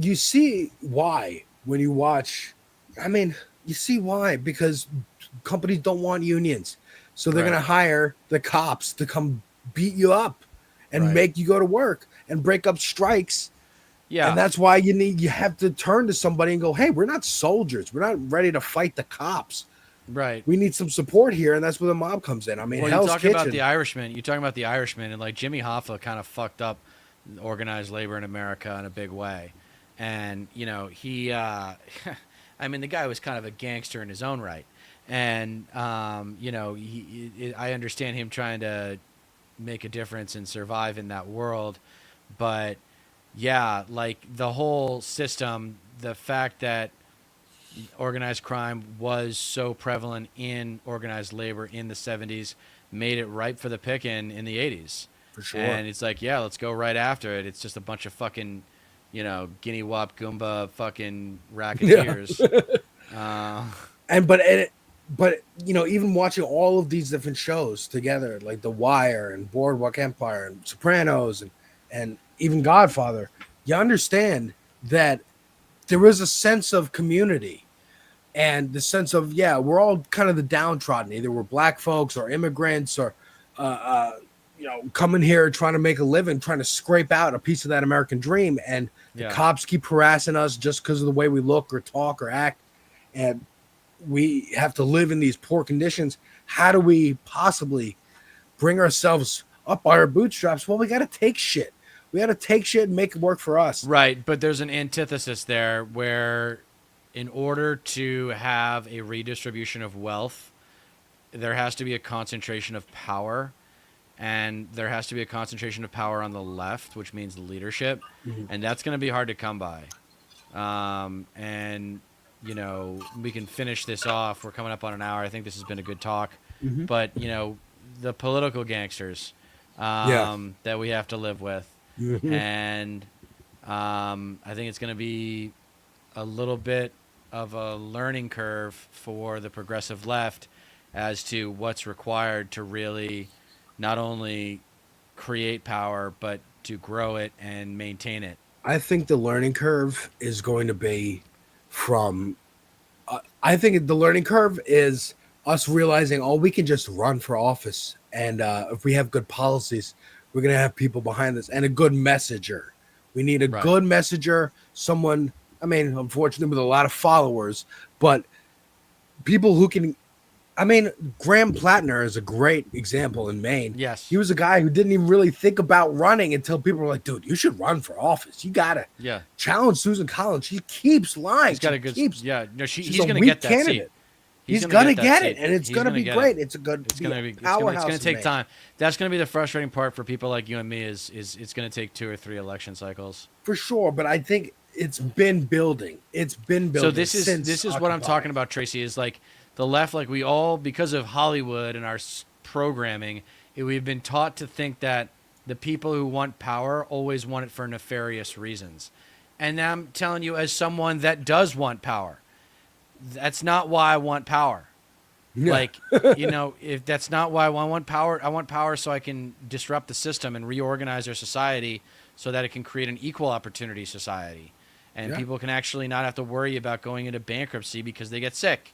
you see why when you watch. I mean, you see why because companies don't want unions, so they're going Right, to hire the cops to come beat you up and right, make you go to work and break up strikes. And yeah, that's why you have to turn to somebody and go, hey, we're not soldiers, we're not ready to fight the cops. right. We need some support here, and that's where the mob comes in. I mean, Well, you Hell's talk about the Kitchen. Irishman. You talking about the Irishman, and like Jimmy Hoffa kind of fucked up organized labor in America in a big way, and he, I mean, the guy was kind of a gangster in his own right, and I understand him trying to make a difference and survive in that world, but yeah, like the whole system, the fact that organized crime was so prevalent in organized labor in the 70s made it ripe for the picking in the 80s. For sure. And it's like, yeah, let's go right after it. It's just a bunch of fucking, guinea wop goomba fucking Yeah. racketeers. Uh, And but even watching all of these different shows together, like The Wire and Boardwalk Empire and Sopranos and even Godfather, you understand that there is a sense of community and the sense of, yeah, we're all kind of the downtrodden. Either we're black folks or immigrants or uh, uh coming here trying to make a living, trying to scrape out a piece of that American dream, and the yeah. cops keep harassing us just because of the way we look or talk or act, and we have to live in these poor conditions. How do we possibly bring ourselves up by our bootstraps? Well, we got to take shit. We got to take shit and make it work for us. Right. But there's an antithesis there where, in order to have a redistribution of wealth, there has to be a concentration of power, and there has to be a concentration of power on the left, which means leadership, Mhm. and that's going to be hard to come by. And we can finish this off. We're coming up on an hour. I think this has been a good talk, Mhm. but the political gangsters Yeah. that we have to live with, Mhm. and I think it's going to be a little bit of a learning curve for the progressive left as to what's required to really not only create power, but to grow it and maintain it. I think the learning curve is going to be from. I think the learning curve is us realizing, oh, we can just run for office, and if we have good policies, we're gonna have people behind this and a good messenger. We need a Right. good messenger, someone. I mean, unfortunately, with a lot of followers, but people who can. I mean, Graham Plattner is a great example in Maine. Yes. He was a guy who didn't even really think about running until people were like, dude, you should run for office. You got to Yeah. challenge Susan Collins. She keeps lying. He's got She a good. keeps, Yeah. No, she's he's a going to weak get that seat. candidate. He's gonna going to that get seat. it, and it's He's going to gonna be get great. it. It's a good It's going to be. It's powerhouse. going to take Maine. time. That's going to be the frustrating part for people like you and me. Is it's going to take 2 or 3 election cycles. For sure, but I think it's been building. It's been building. So this is what I'm talking about, Tracy. Is like the left, like we all, because of Hollywood and our programming, we've been taught to think that the people who want power always want it for nefarious reasons. And I'm telling you, as someone that does want power, that's not why I want power. Yeah. Like, if that's not why I want power, I want power so I can disrupt the system and reorganize our society so that it can create an equal opportunity society. And people can actually not have to worry about going into bankruptcy because they get sick.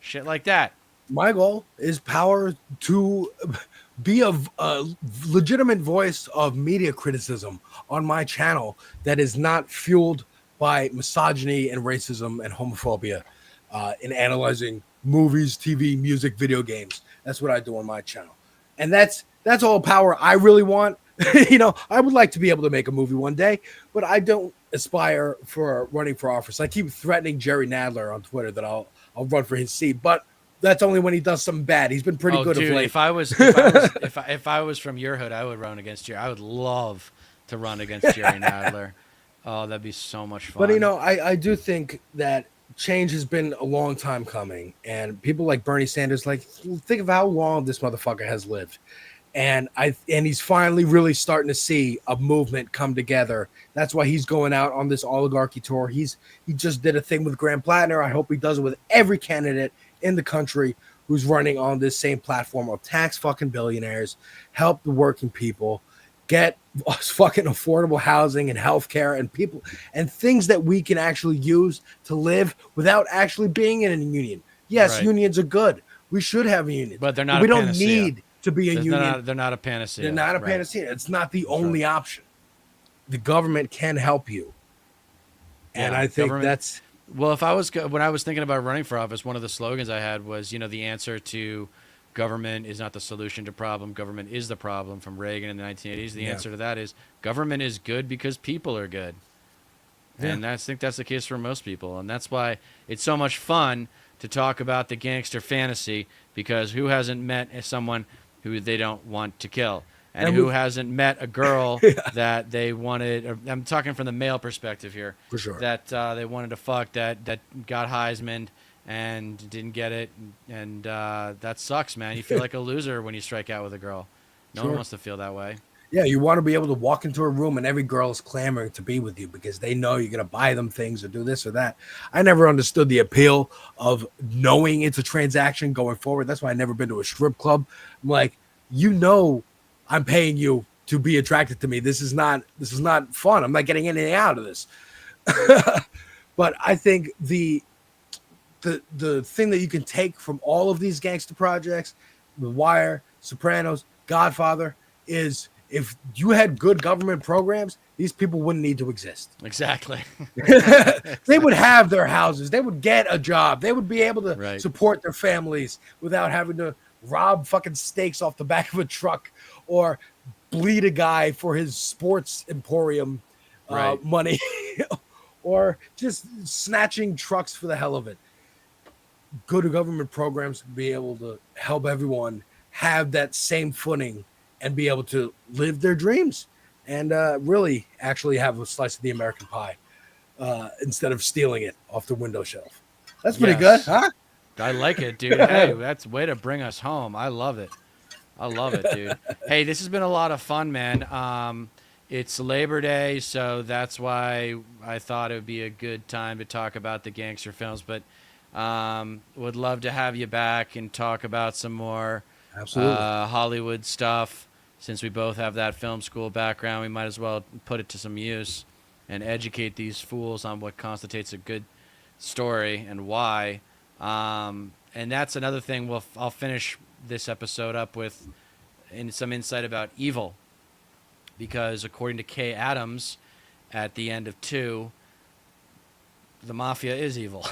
Shit like that. My goal is power to be a legitimate voice of media criticism on my channel that is not fueled by misogyny and racism and homophobia in analyzing movies, TV, music, video games. That's what I do on my channel. And that's all power I really want. I would like to be able to make a movie one day, but I don't aspire for running for office. I keep threatening Jerry Nadler on Twitter that I'll run for his seat, but that's only when he does something bad. He's been pretty good dude, of late. if I was from your hood, I would run against Jerry. I would love to run against Jerry Nadler. Oh, that'd be so much fun. But I do think that change has been a long time coming, and people like Bernie Sanders, like, think of how long this motherfucker has lived. And he's finally really starting to see a movement come together. That's why he's going out on this oligarchy tour. He just did a thing with Graham Plattner. I hope he does it with every candidate in the country who's running on this same platform of tax fucking billionaires, help the working people, get us fucking affordable housing and healthcare and people and things that we can actually use to live without actually being in a union. Yes, Right. Unions are good. We should have unions, but they're not. We a don't panacea. need to be a union. They're not a panacea. They're not a Right. panacea. It's not the only option. The government can help you, and I think that's. Well, when I was thinking about running for office, one of the slogans I had was, the answer to government is not the solution to problem. Government is the problem, from Reagan in the 1980s. The answer to that is government is good because people are good. Yeah. And I think that's the case for most people. And that's why it's so much fun to talk about the gangster fantasy, because who hasn't met someone who they don't want to kill? And who hasn't met a girl that they wanted? I'm talking from the male perspective here. For sure. That they wanted to fuck, that got Heisman and didn't get it. And that sucks, man. You feel like a loser when you strike out with a girl. No one wants to feel that way. Yeah, you want to be able to walk into a room and every girl is clamoring to be with you because they know you're going to buy them things or do this or that. I never understood the appeal of knowing it's a transaction going forward. That's why I never been to a strip club. I'm like, I'm paying you to be attracted to me. This is not fun. I'm not getting anything out of this. But I think the thing that you can take from all of these gangster projects, The Wire, Sopranos, Godfather, is if you had good government programs, these people wouldn't need to exist. Exactly. They would have their houses. They would get a job. They would be able to support their families without having to rob fucking steaks off the back of a truck or bleed a guy for his sports emporium money or just snatching trucks for the hell of it. Good government programs to be able to help everyone have that same footing and be able to live their dreams and really actually have a slice of the American pie instead of stealing it off the window shelf. That's pretty good, huh? I like it, dude. Hey, that's a way to bring us home. I love it. Dude. Hey, this has been a lot of fun, man. It's Labor Day, so that's why I thought it would be a good time to talk about the gangster films. But would love to have you back and talk about some more Hollywood stuff. since we both have that film school background, we might as well put it to some use and educate these fools on what constitutes a good story and why. And that's another thing I'll finish this episode up with some insight about evil. Because according to Kay Adams, at the end of 2, the mafia is evil.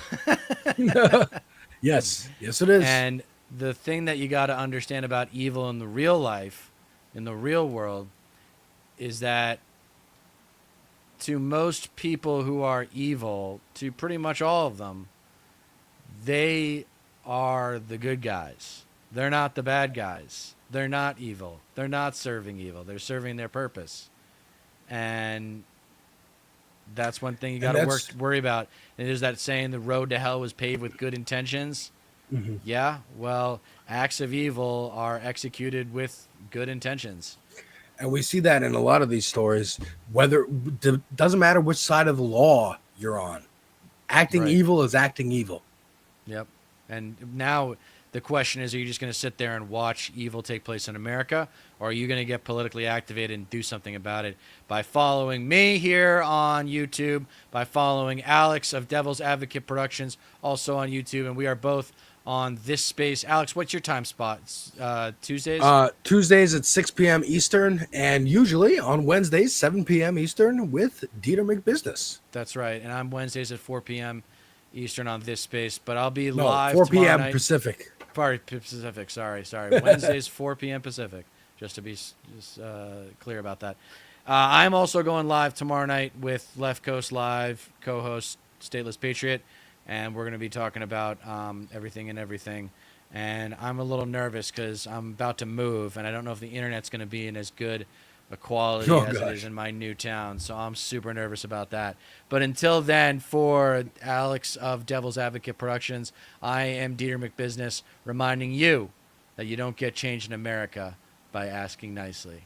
Yes, it is. And the thing that you got to understand about evil in the real life, in the real world, is that to most people who are evil, to pretty much all of them, they are the good guys. They're not the bad guys. They're not evil. They're not serving evil. They're serving their purpose. And that's one thing you got to worry about. And there's that saying, the road to hell was paved with good intentions. Mm-hmm. Yeah, well, acts of evil are executed with good intentions. And we see that in a lot of these stories, doesn't matter which side of the law you're on. Acting evil is acting evil. Yep. And now the question is, are you just going to sit there and watch evil take place in America, or are you going to get politically activated and do something about it by following me here on YouTube, by following Alex of Devil's Advocate Productions, also on YouTube, and we are both on this space. Alex, what's your time spot? Tuesdays? Tuesdays at 6 p.m. Eastern, and usually on Wednesdays, 7 p.m. Eastern with DeterMcBizness. That's right, and I'm Wednesdays at 4 p.m. Eastern on this space, but I'll be live 4 p.m. night. Pacific. Pacific, sorry. Wednesdays, 4 p.m. Pacific, just to be clear about that. I'm also going live tomorrow night with Left Coast Live co-host Stateless Patriot, and we're going to be talking about everything and everything. And I'm a little nervous because I'm about to move, and I don't know if the internet's going to be in as good a quality as it is in my new town, so I'm super nervous about that. But until then, for Alex of Devil's Advocate Productions, I am DeterMcBizness, reminding you that you don't get change in America by asking nicely.